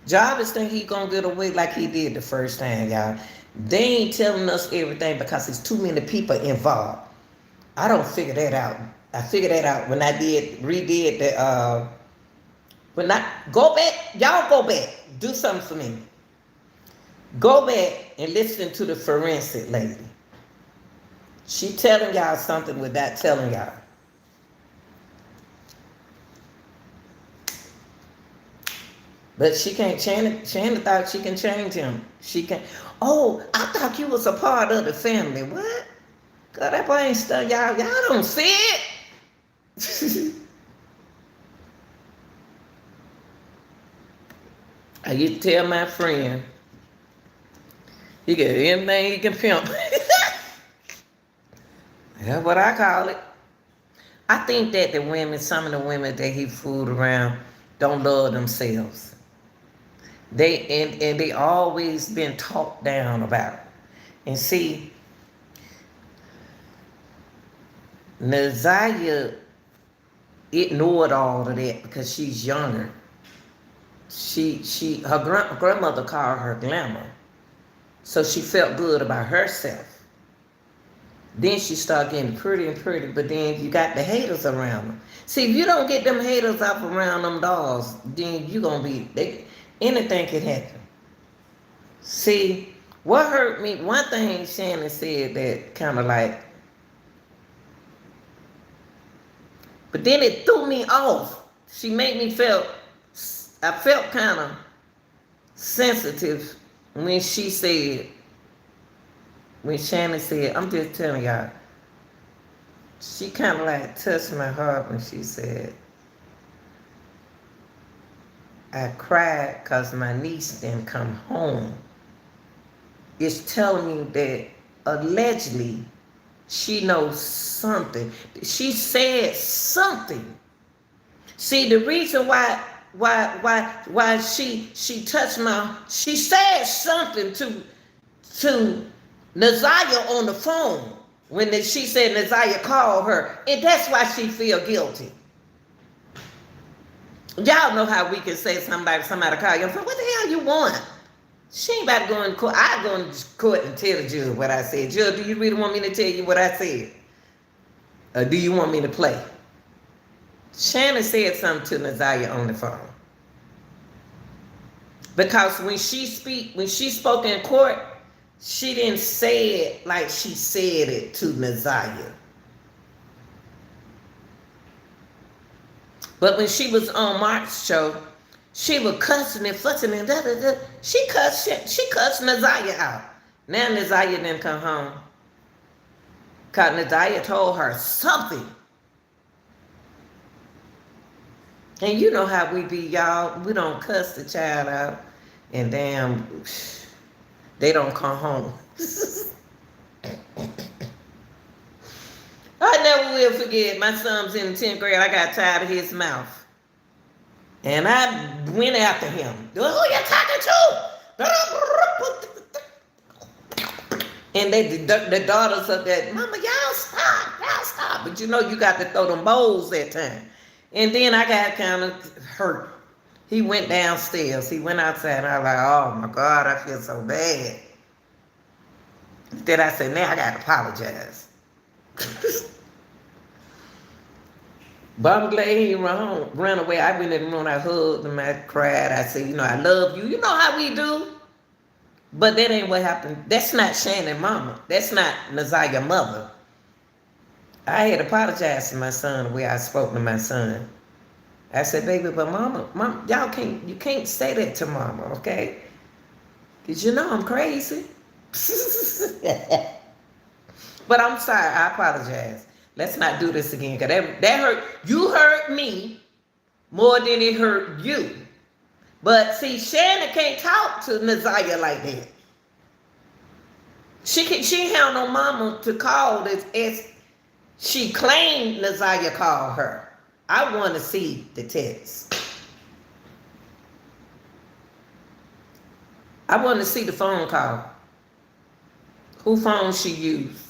Jarvis think he gonna get away like he did the first time, y'all. They ain't telling us everything because there's too many people involved. I don't figure that out. I figured that out when I redid the when I go back, y'all go back, do something for me. Go back and listen to the forensic lady. She telling y'all something without telling y'all. But she can't change. Shannon thought she can change him. She can. Oh, I thought you was a part of the family. What? God, that boy ain't stuck. Y'all don't see it. I used to tell my friend, he get anything he can pimp. That's what I call it. I think that the women, some of the women that he fooled around, don't love themselves. They always been talked down about. And see, Naziah ignored all of that because she's younger. Her grandmother called her glamour. So she felt good about herself. Then she started getting pretty and pretty, but then you got the haters around her. See, if you don't get them haters up around them dolls, then you gonna be anything can happen. See, what hurt me, one thing Shannon said that kind of like, but then it threw me off. She made me I felt kind of sensitive when Shannon said, I'm just telling y'all, she kind of like touched my heart when she said, I cried because my niece didn't come home. It's telling me that allegedly she knows something. She said something. See, the reason why she touched she said something to Naziah on the phone when she said Naziah called her, and that's why she feel guilty. Y'all know how we can say somebody call you. What the hell you want? She ain't about to go in court. I go in court and tell the judge what I said. Judge, do you really want me to tell you what I said? Or do you want me to play? Shannon said something to Naziah on the phone. Because when she spoke in court, she didn't say it like she said it to Naziah. But when she was on Mark's show, she was cussing and fussing and da-da-da. She cussed Naziah out. Now Naziah didn't come home. Because Naziah told her something. And you know how we be, y'all. We don't cuss the child out. And damn, they don't come home. I never will forget, my son's in the 10th grade. I got tired of his mouth. And I went after him. Who you talking to? And the daughters of that, Mama, y'all stop. But you know you got to throw them bowls that time. And then I got kind of hurt. He went downstairs. He went outside. And I was like, oh my God, I feel so bad. Then I said, now I got to apologize. But I'm glad he ran away. I went in the room, I hugged him, I cried. I said, you know, I love you. You know how we do. But that ain't what happened. That's not Shannon mama. That's not Naziah mother. I had apologized to my son the way I spoke to my son. I said, baby, but mama, you can't say that to mama, okay? Because you know I'm crazy. But I'm sorry, I apologize. Let's not do this again. Because that hurt. You hurt me more than it hurt you. But see, Shannon can't talk to Naziah like that. She ain't have no mama to call this as she claimed Naziah called her. I want to see the text. I want to see the phone call. Who phone she used?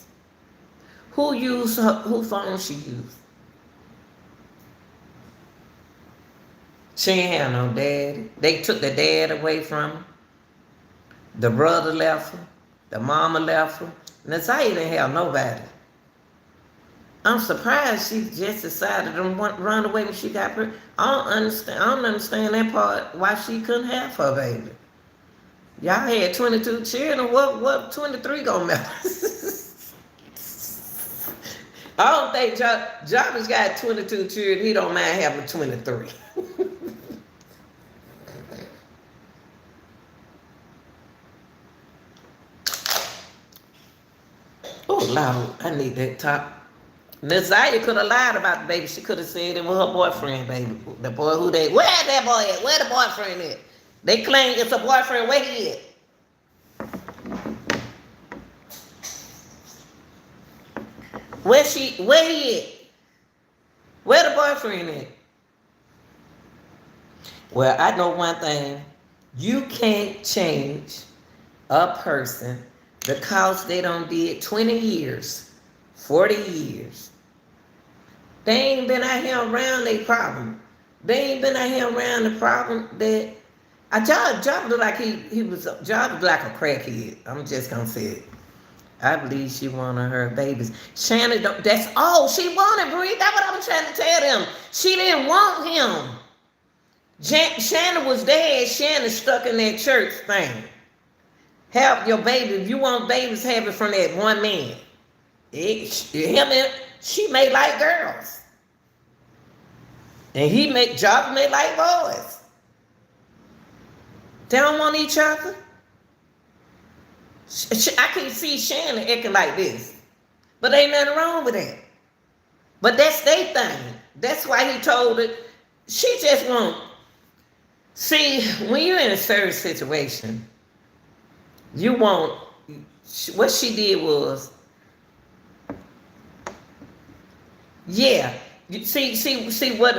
Who phone she used? She ain't have no daddy. They took the dad away from her. The brother left her. The mama left her. Naziah didn't have nobody. I'm surprised she just decided to run away when she got pregnant. I don't understand that part, why she couldn't have her baby. Y'all had 22 children. What 23 gonna matter? I don't think Jarvis got 22 children. He don't mind having 23. Oh, Lord, I need that top. Naziah could have lied about the baby. She could have said it was her boyfriend, baby. The boy who they... Where that boy at? Where the boyfriend at? They claim it's a boyfriend. Where he at? Where he at? Where the boyfriend at? Well, I know one thing. You can't change a person because they done did 20 years, 40 years. They ain't been out here around their problem. They ain't been out here around the problem that Job looked like Job was like a crackhead. I'm just gonna say it. I believe she wanted her babies. Shannon, that's all she wanted, Bree. That's what I was trying to tell them. She didn't want him. Shannon was dead. Shannon stuck in that church thing. Have your baby. If you want babies, have it from that one man. She made like girls. And Job made like boys. They don't want each other. I can see Shannon acting like this. But ain't nothing wrong with that. But that's their thing. That's why he told her. She just won't. See, when you're in a certain situation, you won't. What she did was, yeah. See what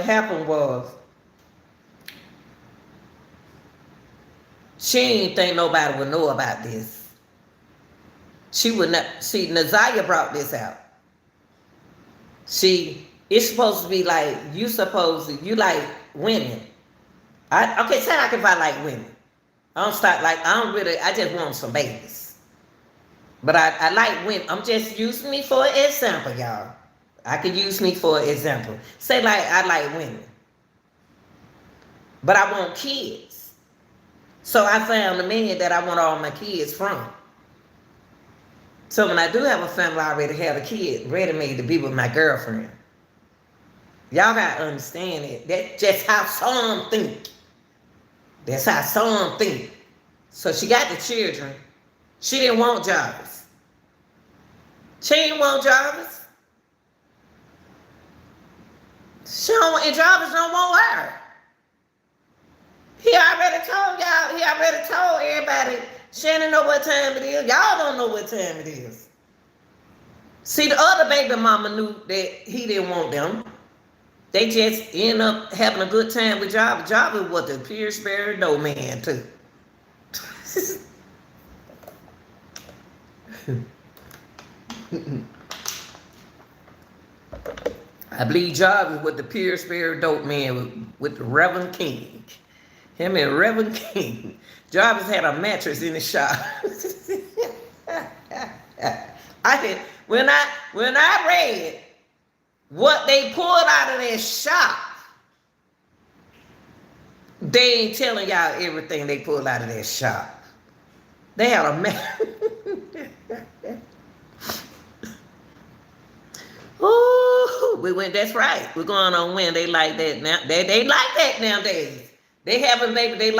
happened was, she didn't think nobody would know about this. She would not. See, Naziah brought this out. See, it's supposed to be like, you like women. Okay, say like if I like women. I just want some babies. But I like women. I'm just using me for an example, y'all. I could use me for an example. Say like I like women. But I want kids. So I found a man that I want all my kids from. So when I do have a family, I already have a kid ready-made to be with my girlfriend. Y'all gotta understand it. That's just how some think. That's how some think. So she got the children. She didn't want Jarvis. She didn't want Jarvis. And Jarvis don't want her. He already told y'all. He already told everybody. Shannon know what time it is. Y'all don't know what time it is. See, the other baby mama knew that he didn't want them. They just end up having a good time with Jarvis. Jarvis was the Pillsbury dough man too. I believe Jarvis was the Pillsbury dope man with the Reverend King. Him and Reverend King. Jarvis had a mattress in the shop. When I read what they pulled out of their shop, they ain't telling y'all everything they pulled out of their shop. They had a mattress. Ooh, that's right. We're going on when they like that now. They like that nowadays. They have a baby. They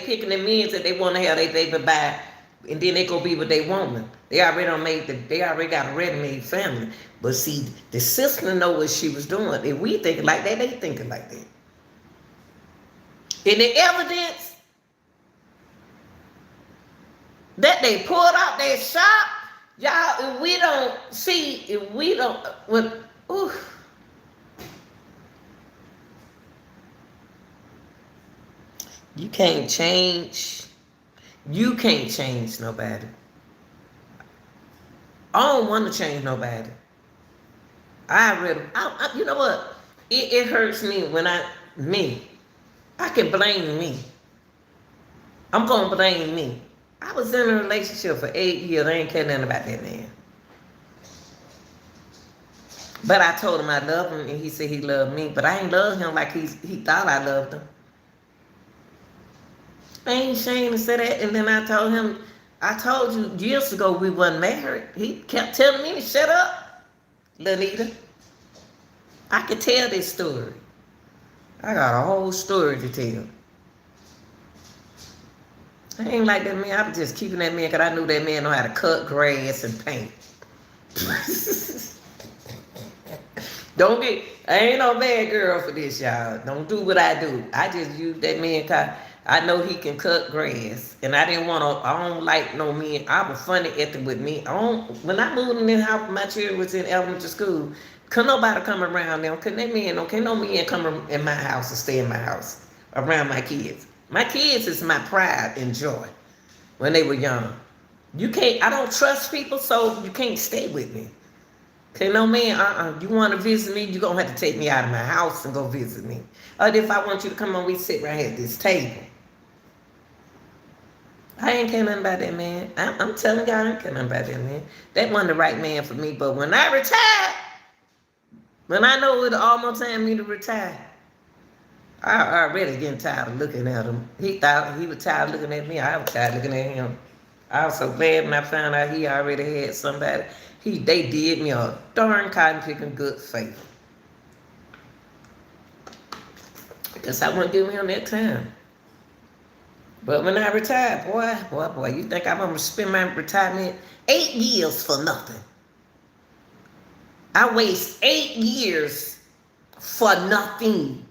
picking the men that they want to have their baby by, and then they go be with their woman. They already got a ready-made family. But see, the sister know what she was doing. If we thinking like that, they thinking like that. And the evidence that they pulled out their shop, y'all, if we don't see, ooh. You can't change nobody. I don't want to change nobody. You know what? It hurts me when I can blame me. I'm gonna blame me. I was in a relationship for 8 years. I ain't care nothing about that man. But I told him I love him, and he said he loved me. But I ain't love him like he thought I loved him. I ain't ashamed to say that. And then I told you years ago we wasn't married. He kept telling me to shut up, Lanita. I could tell this story. I got a whole story to tell. I ain't like that man. I was just keeping that man because I knew that man know how to cut grass and paint. I ain't no bad girl for this, y'all. Don't do what I do. I just use that man because I know he can cut grass. And I don't like no men. I was funny at the with me. When I moved in the house, my children was in elementary school, couldn't nobody come around them. Can't no man come in my house and stay in my house around my kids. My kids is my pride and joy when they were young. I don't trust people, so you can't stay with me. Okay, no man, you want to visit me, you're going to have to take me out of my house and go visit me. Or if I want you to come on, we sit right here at this table. I ain't care nothing about that man. I'm telling y'all, I ain't care nothing about that man. That wasn't the right man for me. But when I retired, when I know it almost time for me to retire, I already getting tired of looking at him. He thought he was tired of looking at me. I was tired of looking at him. I was so glad when I found out he already had somebody. They did me a darn cotton picking good favor. Because I wouldn't give him that time. But when I retired, boy, you think I'm going to spend my retirement 8 years for nothing? I waste 8 years for nothing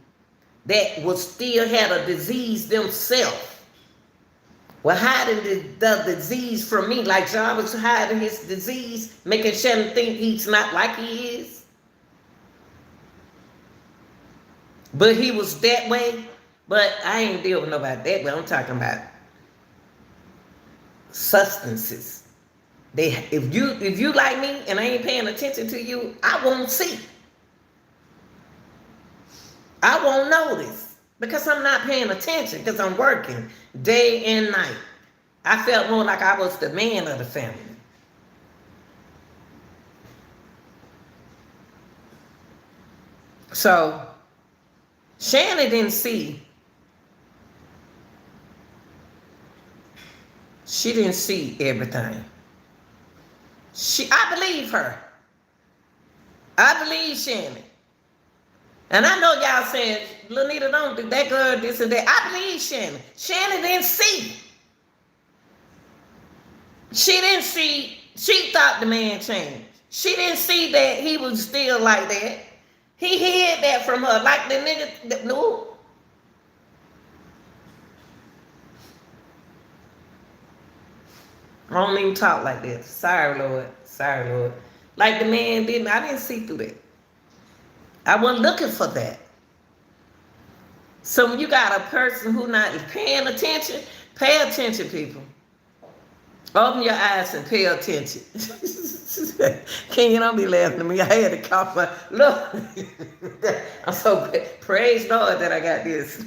that will still had a disease themselves. Well, hiding the disease from me, like John was hiding his disease, making Shannon think he's not like he is. But he was that way. But I ain't dealing with nobody that way. I'm talking about substances. If you like me and I ain't paying attention to you, I won't see. I won't notice. Because I'm not paying attention, because I'm working day and night. I felt more like I was the man of the family. So, Shannon didn't see. She didn't see everything. I believe her. I believe Shannon. And I know y'all saying, Lanita, don't do that girl, this and that. I believe Shannon. Shannon didn't see. She didn't see. She thought the man changed. She didn't see that he was still like that. He hid that from her. Like the nigga, no. I don't even talk like that. Sorry, Lord. Sorry, Lord. Like the man didn't. I didn't see through that. I wasn't looking for that. So when you got a person who not paying attention, pay attention, people. Open your eyes and pay attention. Can you don't be laughing at me? I had to cough my look. I'm so praise Lord that I got this.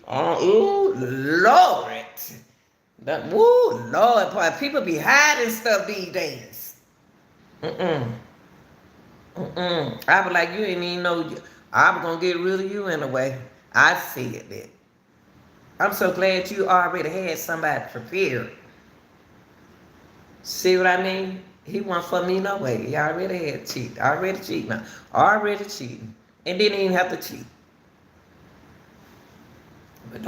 Oh, Lord. Lord, boy, people be hiding stuff these days. I was like, you ain't even know. I was going to get rid of you anyway. I said that. I'm so glad you already had somebody prepared. See what I mean? He wasn't for me no way. He already had cheated. Already cheating now. Already cheating. And didn't even have to cheat. But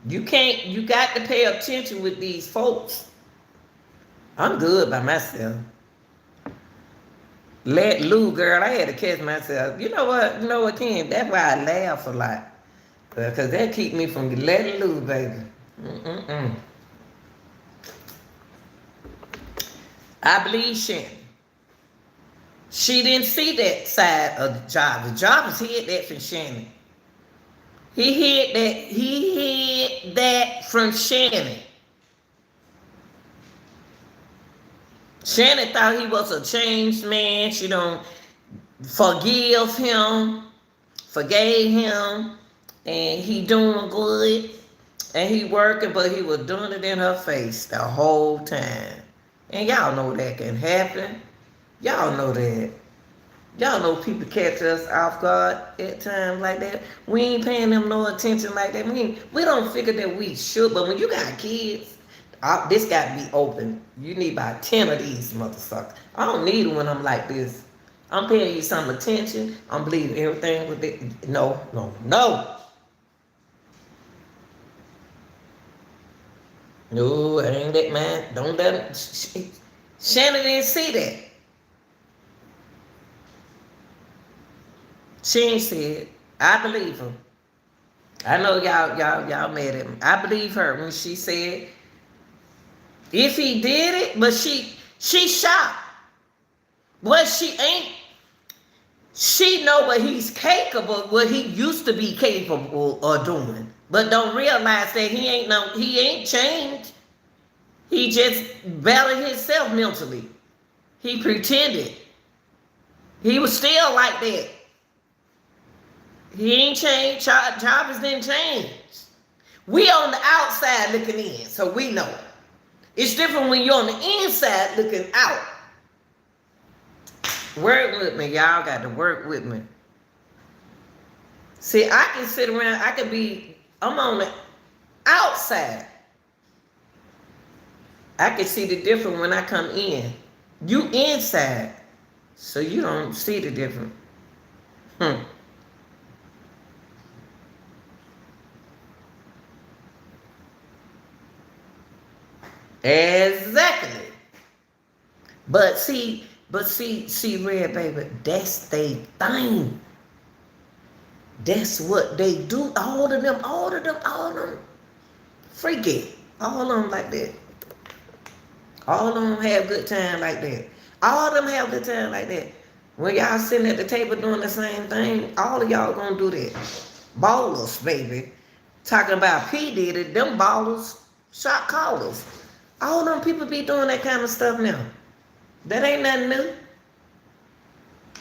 you got to pay attention with these folks. I'm good by myself. Let Lou, girl, I had to catch myself. You know what, Ken? That's why I laugh a lot. Because that keep me from letting loose, baby. I believe Shannon. She didn't see that side of the job. The Jarvis hid that from Shannon. He hid that from Shannon. Shannon thought he was a changed man. She don't forgive him, forgave him, and he doing good, and he working, but he was doing it in her face the whole time. And y'all know that can happen. Y'all know that. Y'all know people catch us off guard at times like that. We ain't paying them no attention like that. We don't figure that we should, but when you got kids, this got to be open. You need about 10 of these motherfuckers. I don't need them when I'm like this. I'm paying you some attention. I'm believing everything with it. No, no, no. No, it ain't that, man. Don't let it. Shannon didn't see that. She ain't see it. I believe her. I know y'all mad at me. I believe her when she said if he did it, but she shocked. What she ain't. She know what he's capable, what he used to be capable of doing, but don't realize that he ain't changed. He just battled himself mentally. He pretended. He was still like that. He ain't changed. Jarvis didn't change. We on the outside looking in, so we know. It's different when you're on the inside looking out. Work with me, y'all got to work with me. See, I can sit around, I'm on the outside. I can see the difference when I come in. You inside, so you don't see the difference. Exactly. But see, Red Baby, that's they thing. That's what they do. All of them. Freaky. All of them like that. All of them have good time like that. All of them have good time like that. When y'all sitting at the table doing the same thing, all of y'all gonna do that. Ballers, baby. Talking about P. Diddy, them ballers, shot callers. All them people be doing that kind of stuff now. That ain't nothing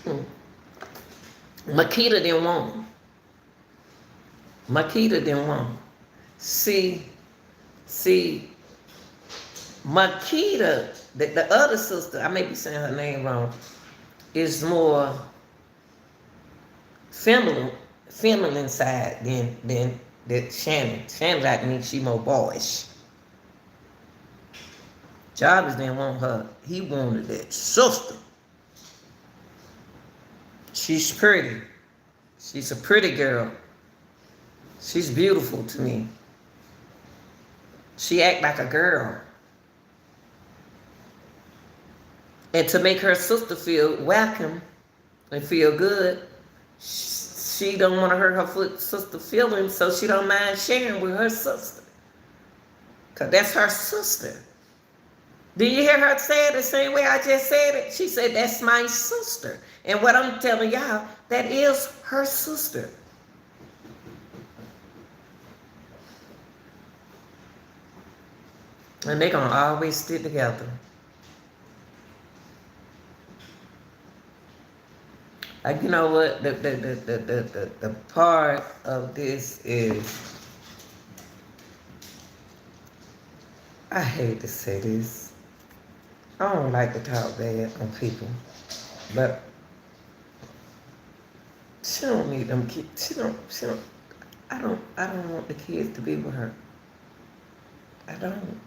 new. Makita didn't want him. Makita didn't want him. See, Makita, the other sister, I may be saying her name wrong, is more feminine side than Shannon. Shannon like me, she more boyish. Jarvis didn't want her. He wanted that sister. She's pretty. She's a pretty girl. She's beautiful to me. She act like a girl. And to make her sister feel welcome and feel good, she don't want to hurt her sister feelings, so she don't mind sharing with her sister. Because that's her sister. Did you hear her say it the same way I just said it? She said, that's my sister. And what I'm telling y'all, that is her sister. And they're going to always stick together. Like, you know what? The part of this is, I hate to say this. I don't like to talk bad on people, but she don't need them kids. I don't want the kids to be with her. I don't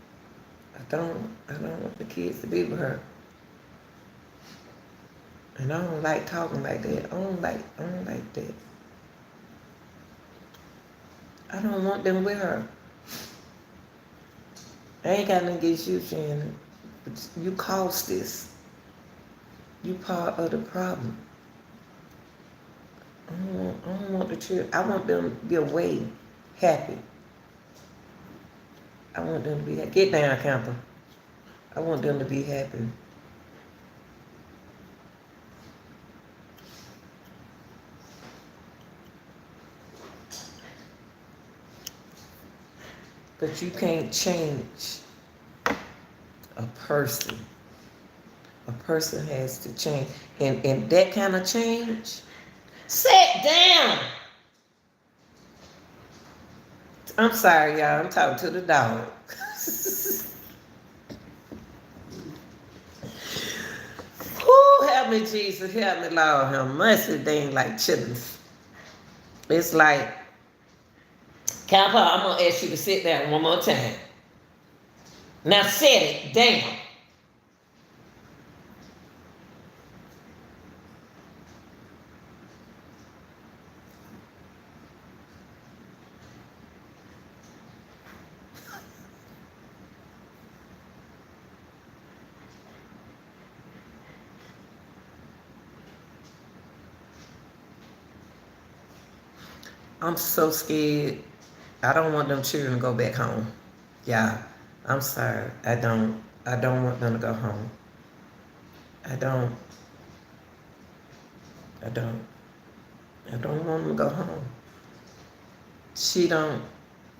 want the kids to be with her. And I don't like talking like that. I don't like that. I don't want them with her. I ain't got nothing against you, Shannon. But you caused this. You part of the problem. I don't want the children. I want them to be away, happy. I want them to be happy. Get down, Camper. I want them to be happy. But you can't change a person. A person has to change. And that kind of change, sit down. I'm sorry, y'all. I'm talking to the dog. Who help me, Jesus. Help me, Lord. Have mercy. They ain't like chitlins. It's like, Cowpaw, I'm going to ask you to sit down one more time. Now sit it down. I'm so scared. I don't want them children to go back home. Yeah, I'm sorry. I don't want them to go home. I don't I don't want them to go home. She don't,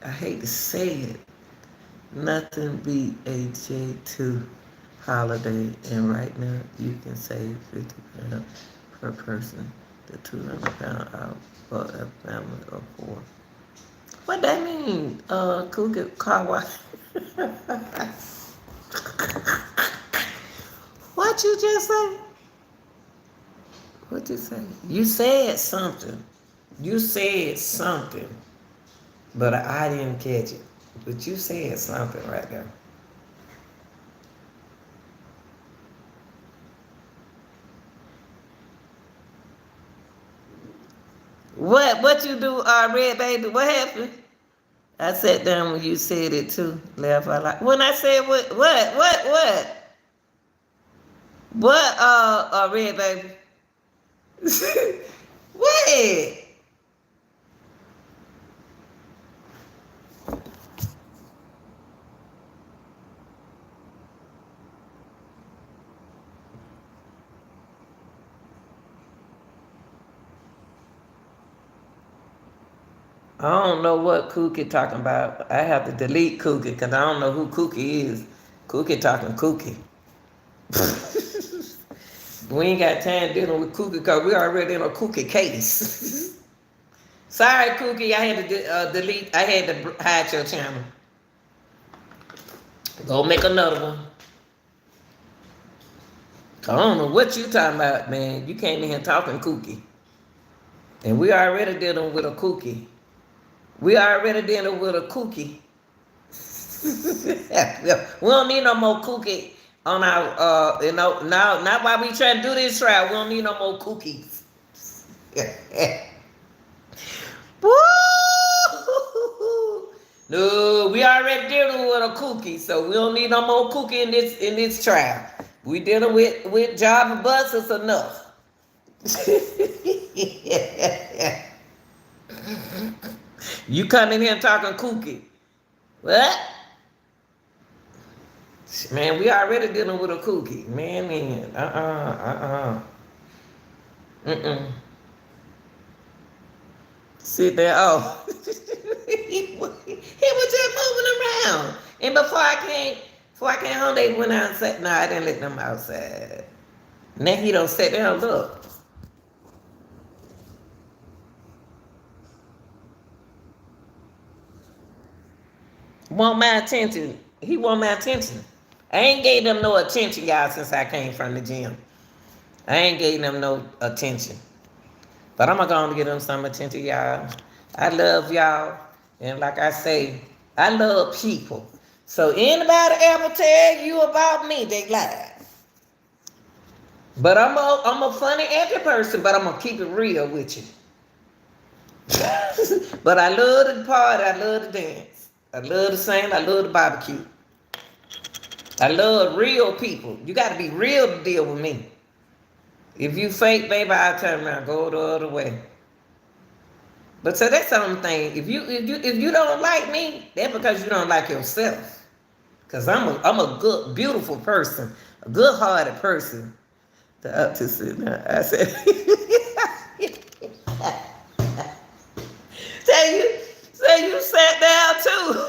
I hate to say it, nothing beat a J2 holiday, and right now you can save 50 pounds per person. The 200 pound out for a family of 4. What that mean? Cougar car wash. What you just say? What you say? You said something. You said something, but I didn't catch it. But you said something right there. What you do, Red Baby? What happened? I sat down when you said it too. Laugh out loud. When I said what? What, Red Baby? What? I don't know what Kookie talking about. I have to delete Kookie because I don't know who Kookie is. Kookie talking Kookie. We ain't got time dealing with Kookie because we already in a Kookie case. Sorry, Kookie, I had to delete. I had to hide your channel. Go make another one. I don't know what you talking about, man. You came in here talking Kookie. And we already dealing with a Kookie. We already dealing with a Kookie. We don't need no more Kookie on our, now, not while we trying to do this trial. We don't need no more cookies. Woo! No, we already dealing with a cookie, so we don't need no more cookie in this trial. We dealing with Java Bus is enough. You coming here talking cookie. What? Man, we already dealing with a cookie. Man. Sit there. Oh. he was just moving around. And before I came home, they went out and said, no, I didn't let them outside. Now he don't sit down, look. Want my attention. He want my attention. I ain't gave them no attention, y'all, since I came from the gym. I ain't gave them no attention. But I'm going to give them some attention, y'all. I love y'all. And like I say, I love people. So anybody ever tell you about me, they lie. But I'm a funny, active person, but I'm going to keep it real with you. But I love the party. I love the dance. I love the sing. I love the barbecue. I love real people. You got to be real to deal with me. If you fake, baby, I'll turn around, go the other way. But so that's the only thing. If you don't like me, that's because you don't like yourself. Cause I'm a good, beautiful person, a good-hearted person. The up to sit down. I said, say you sat down too.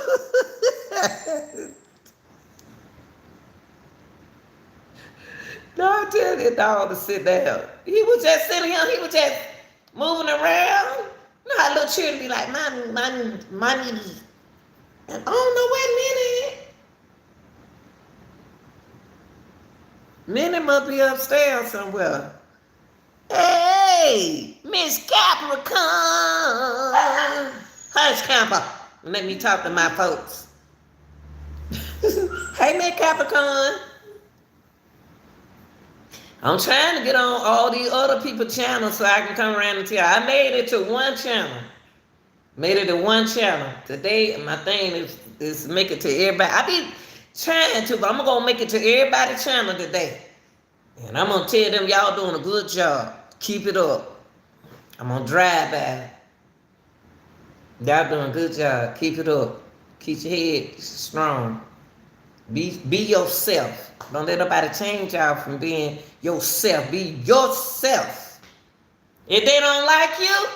No, I tell that dog to sit down. He was just sitting here. He was just moving around. You know how little children be like, mommy, mommy, mommy. I don't know where Minnie. Minnie must be upstairs somewhere. Hey, Miss Capricorn. Hush, Camper. Let me talk to my folks. Hey, Miss Capricorn. I'm trying to get on all these other people's channels so I can come around and tell. I made it to one channel. Made it to one channel. Today, my thing is make it to everybody. I be trying to, but I'm going to make it to everybody's channel today. And I'm going to tell them y'all doing a good job. Keep it up. I'm going to drive by. Y'all doing a good job. Keep it up. Keep your head strong. Be yourself. Don't let nobody change y'all from being yourself. Be yourself. If they don't like you,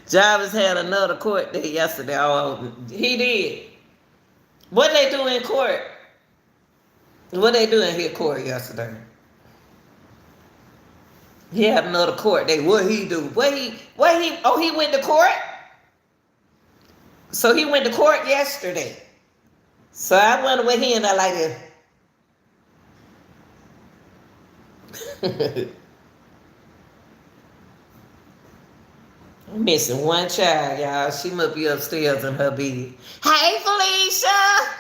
Jarvis had another court day yesterday. Oh, he did. What they do in court? What they do in his court yesterday? He had another court day. What he do? Oh, he went to court? So he went to court yesterday. So I wonder what he ended up like this. I'm missing one child, y'all. She must be upstairs in her bed. Hey, Felicia.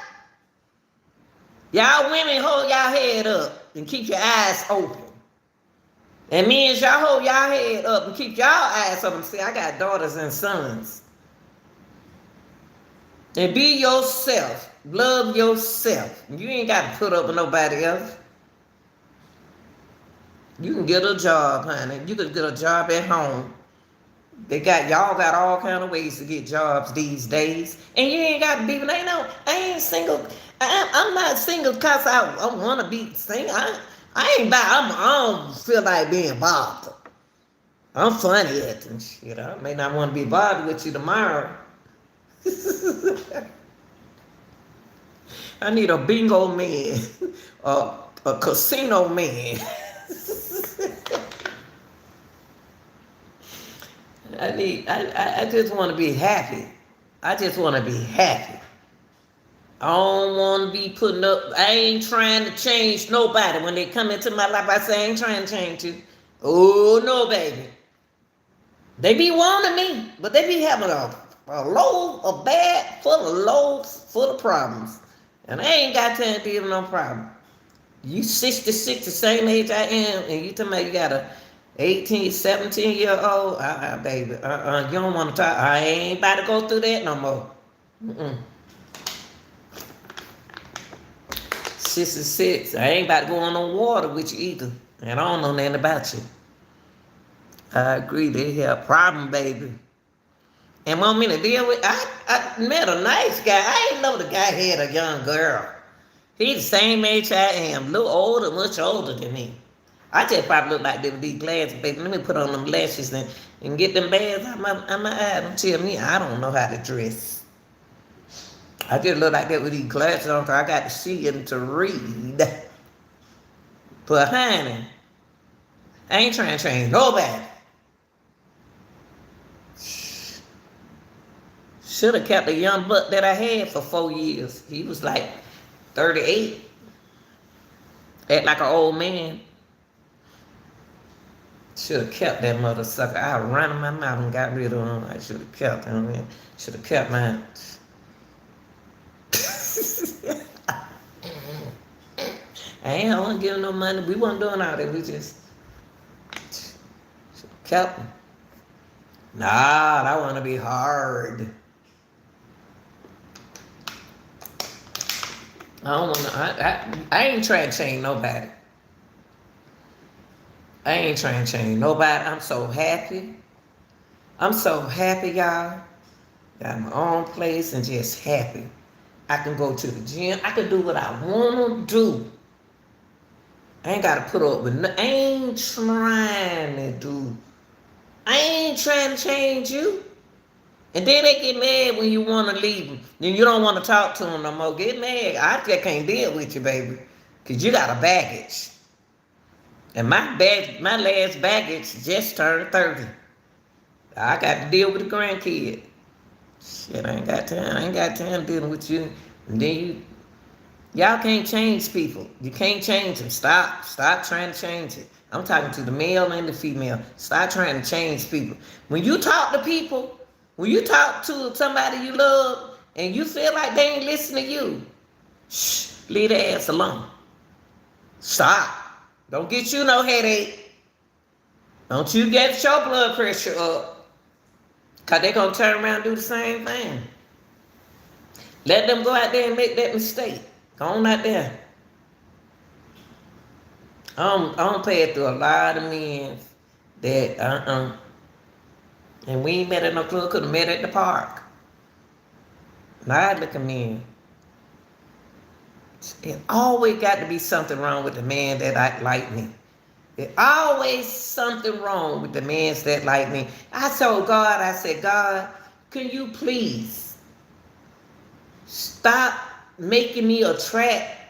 Y'all women hold y'all head up and keep your eyes open. And men, y'all hold y'all head up and keep y'all eyes open. See, I got daughters and sons. And be yourself. Love yourself. You ain't got to put up with nobody else. You can get a job, honey. You can get a job at home. Y'all got all kind of ways to get jobs these days. And you ain't got to be, I ain't single. I'm not single because I want to be single. I don't feel like being bothered. I'm funny at and shit. I may not want to be bothered with you tomorrow. I need a bingo man, a casino man. I just want to be happy. I just want to be happy. I don't want to be putting up. I ain't trying to change nobody. When they come into my life, I say I ain't trying to change you. Oh, no, baby. They be wanting me, but they be having a bag full of problems. And I ain't got time to deal with no problem. You 66, the same age I am, and you tell me you got a 18, 17-year-old, baby, you don't want to talk. I ain't about to go through that no more. 66, I ain't about to go on no water with you either. And I don't know nothing about you. I agree, they have a problem, baby. And want me to deal with, I met a nice guy. I didn't know the guy had a young girl. He's the same age I am, a little older, much older than me. I just probably look like they with these glasses, baby. Let me put on them lashes and get them bags out my eye. Don't tell me I don't know how to dress. I just look like that with these glasses on because I got to see and to read. But honey, I ain't trying to change nobody. Should have kept the young buck that I had for 4 years. He was like 38. Act like an old man. Should have kept that mother sucker. I ran in my mouth and got rid of him. I should have kept him. Should have kept mine. I ain't want to give him no money. We wasn't doing all that. We just should have kept him. Nah, I want to be hard. I don't want to. I ain't trying to change nobody. I ain't trying to change nobody. I'm so happy. I'm so happy, y'all. Got my own place and just happy. I can go to the gym. I can do what I want to do. I ain't got to put up with I ain't trying to do. I ain't trying to change you. And then they get mad when you want to leave them. Then you don't want to talk to them no more. Get mad. I just can't deal with you, baby. Because you got a baggage. And my last baggage just turned 30. I got to deal with the grandkid. Shit, I ain't got time. I ain't got time dealing with you. And then y'all can't change people. You can't change them. Stop trying to change it. I'm talking to the male and the female. Stop trying to change people. When you talk to people, when you talk to somebody you love and you feel like they ain't listening to you, shh, leave their ass alone. Stop. Don't get you no headache. Don't you get your blood pressure up. Because they're going to turn around and do the same thing. Let them go out there and make that mistake. Go on out there. I'm paying through a lot of men that, and we ain't met at no club, could have met at the park. Now I look at men. It always got to be something wrong with the man that like me. There's always something wrong with the men that like me. I told God, I said, God, can you please stop making me attract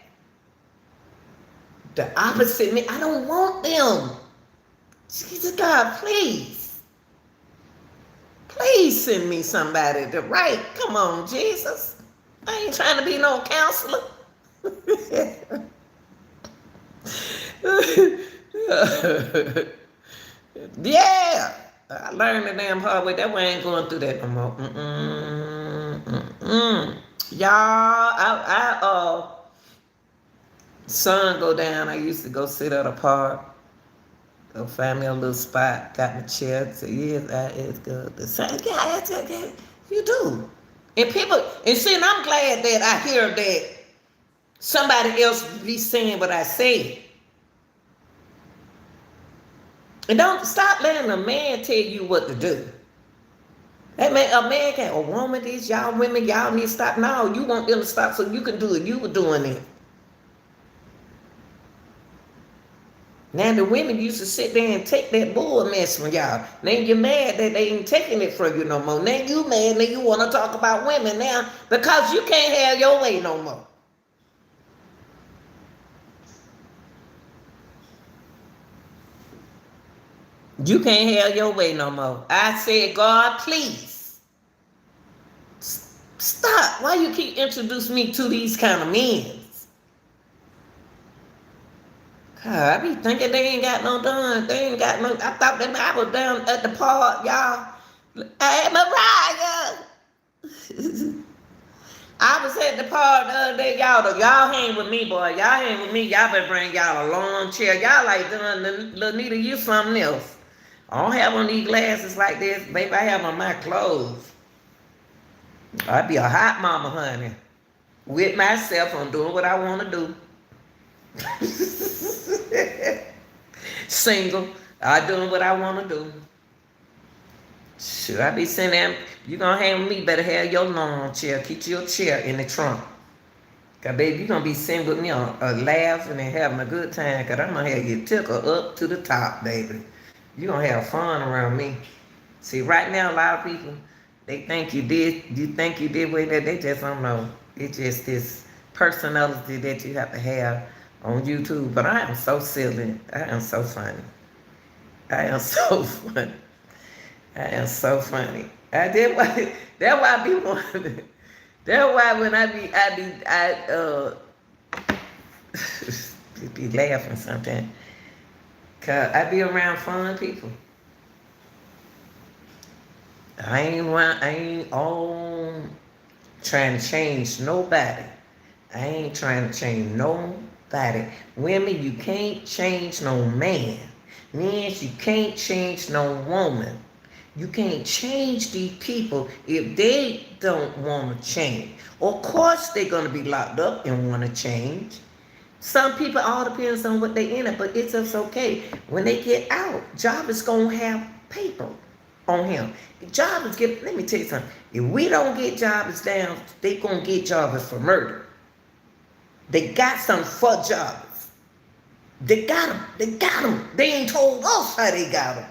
the opposite men? I don't want them. Jesus, God, please. Please send me somebody to right. Come on, Jesus. I ain't trying to be no counselor. Yeah, I learned the damn hard way. That way I ain't going through that no more. Y'all, I sun go down. I used to go sit at a park, go find me a little spot, got my chair. Say, yes, it's good. The sun, yeah, you do. And people, and see, and I'm glad that I hear that somebody else be saying what I said. And don't stop letting a man tell you what to do. That man, a man can't, a woman, these y'all women, y'all need to stop. No, you want them to stop so you can do it. You were doing it. Now the women used to sit there and take that bull mess from y'all. Now you're mad that they ain't taking it from you no more. Now you mad, now you want to talk about women now because you can't have your way no more. You can't have your way no more. I said, God, please. Stop. Why you keep introducing me to these kind of men? God, I be thinking they ain't got no done. They ain't got no. I thought that I was down at the park, y'all. Hey, Mariah. I was at the park the other day, y'all. Y'all hang with me, boy. Y'all hang with me. Y'all better bring y'all a long chair. Y'all like doing Lanita, you something else. I don't have on these glasses like this, baby. I have on my clothes. I be a hot mama, honey. With myself, I'm doing what I want to do. Single. I doing what I want to do. Should I be sitting there? You gonna hang with me? Better have your lawn chair. Keep your chair in the trunk. Cause baby, you gonna be sitting with me on laughing and having a good time. Cause I'm gonna have you tickle up to the top, baby. You gonna have fun around me. See, right now, a lot of people, they think you did. You think you did with that. They just don't know. It's just this personality that you have to have on YouTube. But I am so silly. I am so funny. I am so funny. I am so funny. That's why I be wanting. That's why when I be laughing sometimes. Cause I be around fun people. I ain't on trying to change nobody. I ain't trying to change nobody. Women, you can't change no man. Men, you can't change no woman. You can't change these people if they don't want to change. Of course, they're going to be locked up and want to change. Some people, all depends on what they in it, but it's just okay. When they get out, Job is going to have paper on him. Jobbers let me tell you something. If we don't get Jobbers down, they going to get Jobbers for murder. They got some for Jobbers. They got them. They got them. They ain't told us how they got them.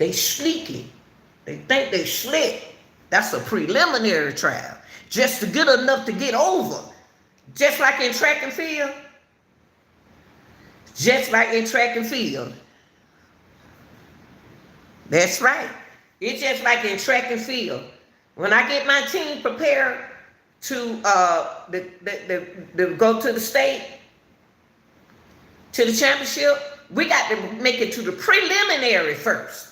They sneaky. They think they slick. That's a preliminary trial. Just to get enough to get over. Just like in track and field. Just like in track and field. That's right. It's just like in track and field. When I get my team prepared to go to the state, to the championship, we got to make it to the preliminary first.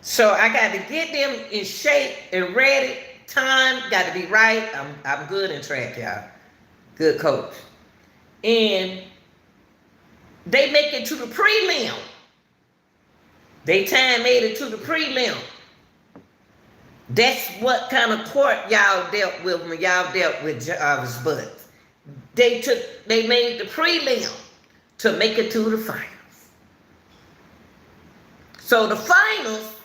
So I got to get them in shape and ready. Time got to be right. I'm good in track, y'all. Good coach. And they make it to the prelim. They time made it to the prelim. That's what kind of court y'all dealt with when y'all dealt with Jarvis Butts. They made the prelim to make it to the finals. So the finals,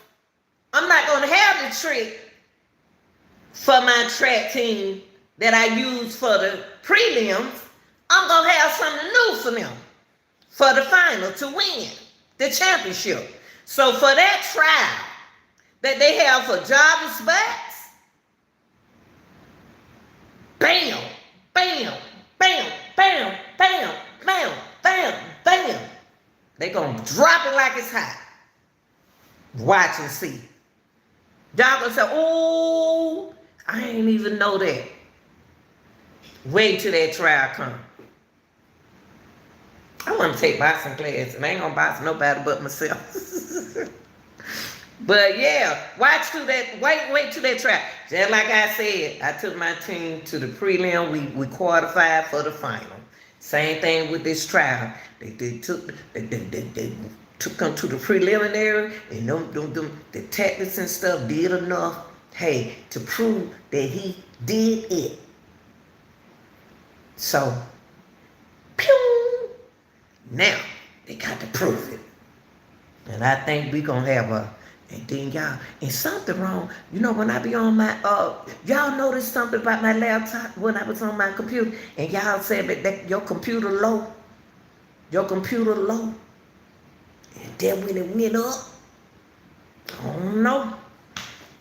I'm not going to have the trick for my track team that I use for the prelims. I'm going to have something new for them for the final to win the championship. So for that trial that they have for Jarvis Butts, bam, bam, bam, bam, bam, bam, bam, bam. They going to drop it like it's hot. Watch and see. Y'all gonna say, oh, I ain't even know that. Wait till that trial come. I want to take boxing class, and I ain't gonna box nobody but myself. But yeah, watch till that. Wait till that trial. Just like I said, I took my team to the prelim. We qualified for the final. Same thing with this trial. They took them to the preliminary, and the tactics and stuff did enough, hey, to prove that he did it. So, pew! Now they got to prove it, and I think we gonna have and then y'all, and something wrong. You know, when I be on my, y'all noticed something about my laptop when I was on my computer, and y'all said that your computer low. And then when it went up, I don't know.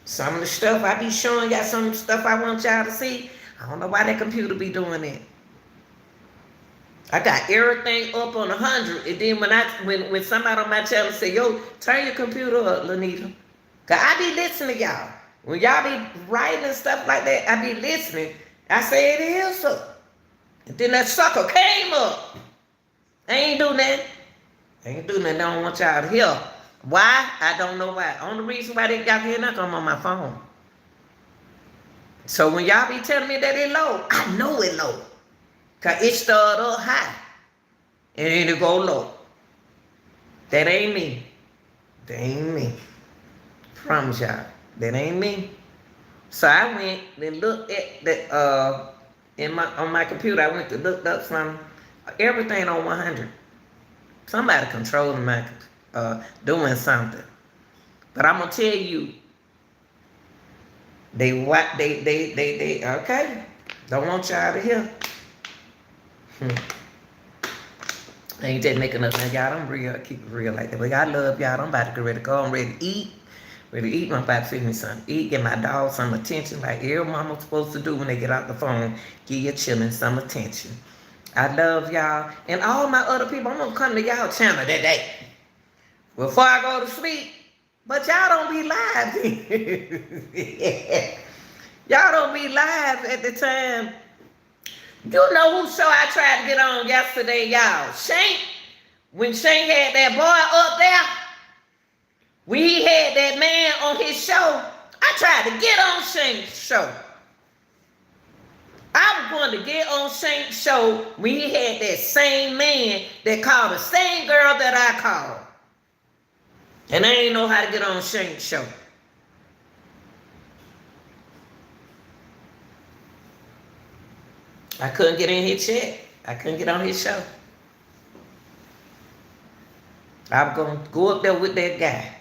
Some of the stuff I be showing y'all, some stuff I want y'all to see. I don't know why that computer be doing that. I got everything up on 100, and then when somebody on my channel say, yo, turn your computer up, Lanita. Cause I be listening to y'all. When y'all be writing and stuff like that, I be listening. I say it is up. And then that sucker came up. I ain't do nothing. I don't want y'all to hear. Why? I don't know why. Only reason why they got here now, I'm on my phone. So when y'all be telling me that it low, I know it low. Cause it started up high. And then it go low. That ain't me. Promise y'all. That ain't me. So I went and looked at that on my computer. I went to look up some everything on 100. Somebody controlling my doing something. But I'm gonna tell you, they okay. Don't want y'all to hear. I ain't just making up now, y'all. I'm real, keep it real like that. But I love y'all. I'm about to get ready to go. I'm ready to eat. I'm about to feed me something. Eat, get my dog some attention like every mama's supposed to do when they get out the phone. Give your children some attention. I love y'all. And all my other people, I'm going to come to y'all channel today before I go to sleep. But y'all don't be live. Y'all don't be live at the time. You know whose show I tried to get on yesterday, y'all? Shank. When Shank had that boy up there, when he had that man on his show, I tried to get on Shank's show. I was going to get on Shank's show when he had that same man that called the same girl that I called. And I ain't know how to get on Shank's show. I couldn't get in his chat. I couldn't get on his show. I was going to go up there with that guy.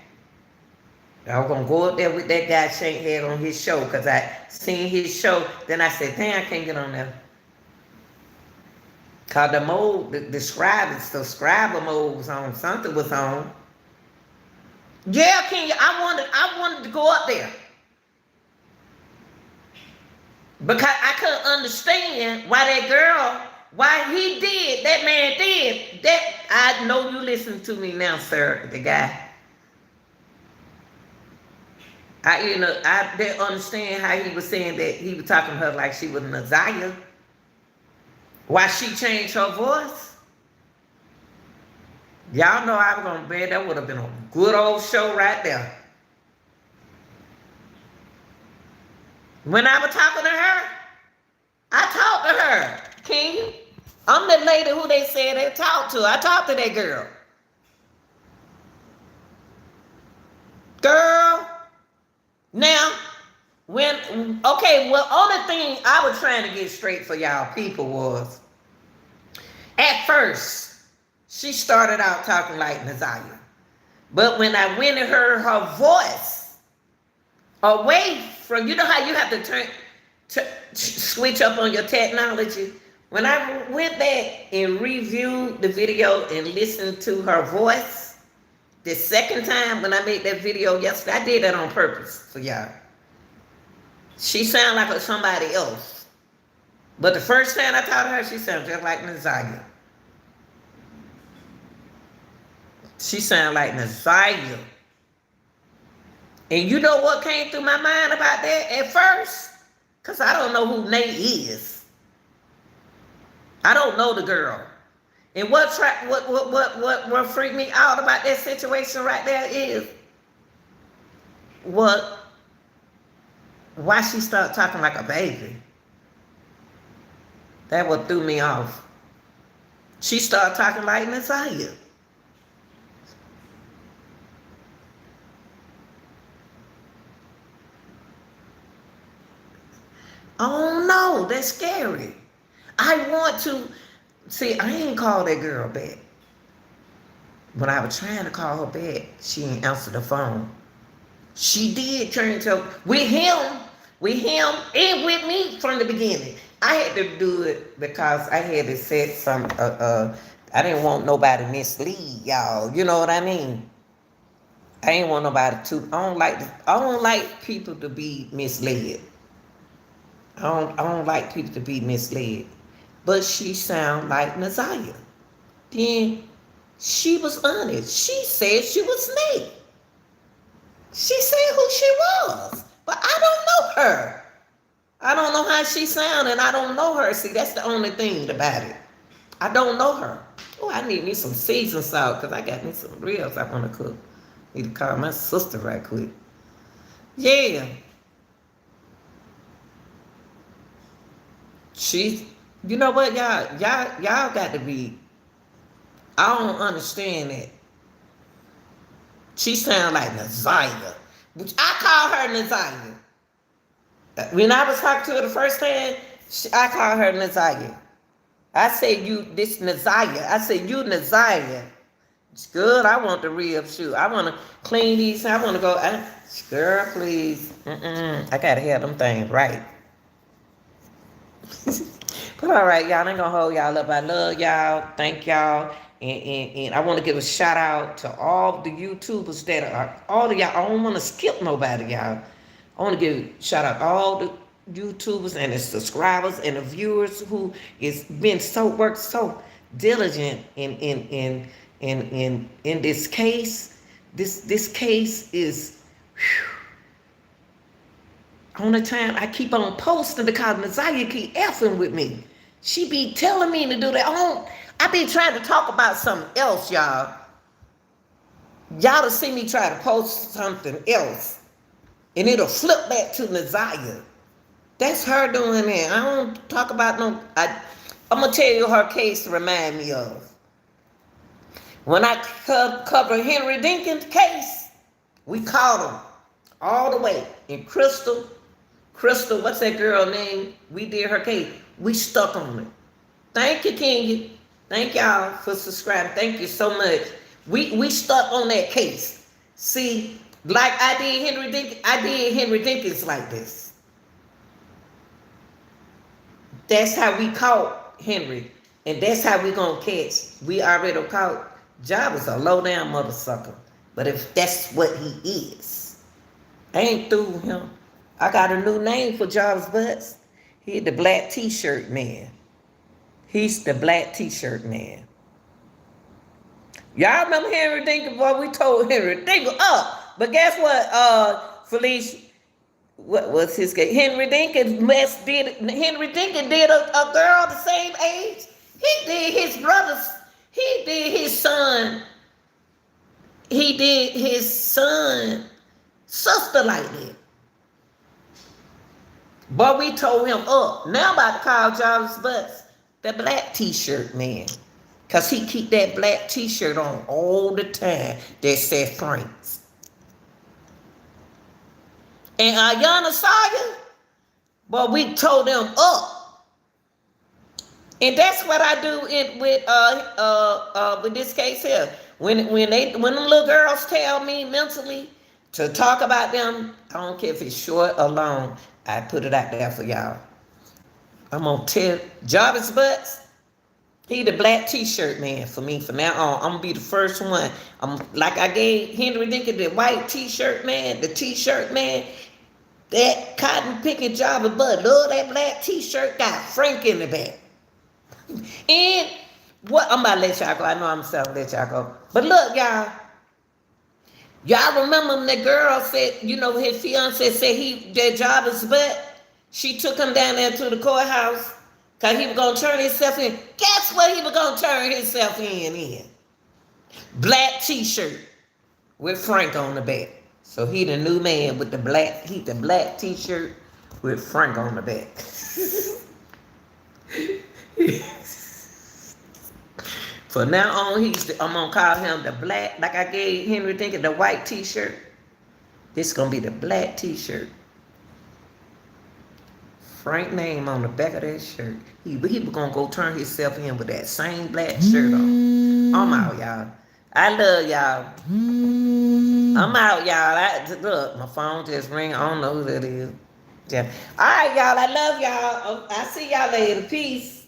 Shank had on his show because I seen his show. Then I said, dang, I can't get on there. Because the mode, the scriber mode was on. Something was on. Yeah, Kenya, I wanted to go up there because I couldn't understand why that girl, why he did, that man did that. I know you listen to me now, sir, the guy. I didn't understand how he was saying that he was talking to her like she was Nazaya. Why she changed her voice? Y'all know I was gonna bet that would have been a good old show right there. When I was talking to her, I talked to her. Can you? I'm the lady who they said they talked to. I talked to that girl. Girl. Now, only thing I was trying to get straight for y'all people was, at first, she started out talking like Nazaya. But when I went and heard her voice, away from, you know how you have to switch up on your technology? When I went back and reviewed the video and listened to her voice, the second time when I made that video yesterday, I did that on purpose for y'all. She sounded like somebody else. But the first time I talked to her, she sounded just like Nazaya. She sounded like Nazaya. And you know what came through my mind about that at first? Because I don't know who Nate is. I don't know the girl. And what freaked me out about that situation right there is why she started talking like a baby. That what threw me off. She started talking like Nazaya. Oh no, that's scary. I want to see. I ain't called that girl back. When I was trying to call her back, she ain't answer the phone. She did turn to with him, and with me from the beginning. I had to do it because I had to set some. I didn't want nobody to mislead y'all. You know what I mean? I ain't want nobody to. I don't like people to be misled. I don't like people to be misled. But she sound like Nazaya. Then she was honest. She said she was Nate. She said who she was. But I don't know her. I don't know how she sound, and I don't know her. See, that's the only thing about it. I don't know her. Oh, I need me some seasoned salt because I got me some ribs I want to cook. Need to call my sister right quick. Yeah. You know what, y'all got to be. I don't understand that. She sound like Nazaya, which I call her Nazaya. When I was talking to her the first time, I call her Nazaya. I say this Nazaya. I say you Nazaya. It's good. I want the rib shoe. I want to clean these. I want to go. Girl, please. I gotta have them things right. But all right, y'all, I ain't gonna hold y'all up. I love y'all. Thank y'all. And I want to give a shout out to all the YouTubers that are, all of y'all. I don't want to skip nobody, y'all. I want to give a shout out all the YouTubers and the subscribers and the viewers who is been worked so diligent in this case. This case is. Whew, on the time I keep on posting because Nazaya keep effing with me. She be telling me to do that. I be trying to talk about something else, y'all. Y'all to see me try to post something else. And it'll flip back to Nazaya. That's her doing that. I don't talk about no. I'm going to tell you her case to remind me of. When I cover Henry Dinkins' case, we caught him all the way. And Crystal, what's that girl name? We did her case. We stuck on it. Thank you, Kenya. Thank y'all for subscribing. Thank you so much. We stuck on that case. See, like I did Henry Dinkins like this. That's how we caught Henry. And that's how we gonna catch. We already caught. Job was a low down mother sucker. But if that's what he is, I ain't through with him. I got a new name for Jarvis Butts. He the black t-shirt man. He's the black t-shirt man. Y'all remember Henry Dinkin? Boy, we told Henry Dinkin up. But guess what, Felicia? What was his case? Henry Dinkin did a girl the same age. He did his brothers. He did his son. He did his son sister like that. But we told him up. Now I'm about to call Jarvis Butts the black t-shirt man. Because he keep that black t-shirt on all the time that said Franks. And Ayanna Sawyer, but we told them up. And that's what I do with this case here. When them little girls tell me mentally to talk about them, I don't care if it's short or long, I put it out there for y'all. I'm gonna tell Jarvis Butts, he the black t-shirt man for me from now on. I'm gonna be the first one. I'm like I gave Henry Dinkin the white t-shirt man, the t-shirt man. That cotton picking Jarvis Butts, love that black t-shirt, got Frank in the back. And what I'm about to let y'all go. I know I'm selling let y'all go. But look, y'all. Y'all remember when that girl said, you know, his fiance said that Jarvis Butts, she took him down there to the courthouse because he was going to turn himself in. Guess what he was going to turn himself in? Black t-shirt with Frank on the back. So he the new man with the black t-shirt with Frank on the back. From now on, I'm going to call him the black, like I gave Henry Dinkin the white t-shirt. This is going to be the black t-shirt. Frank name on the back of that shirt. He was going to go turn himself in with that same black shirt on. I'm out, y'all. I love y'all. I'm out, y'all. Look, my phone just ring. I don't know who that is. Yeah. All right, y'all. I love y'all. I see y'all later. Peace.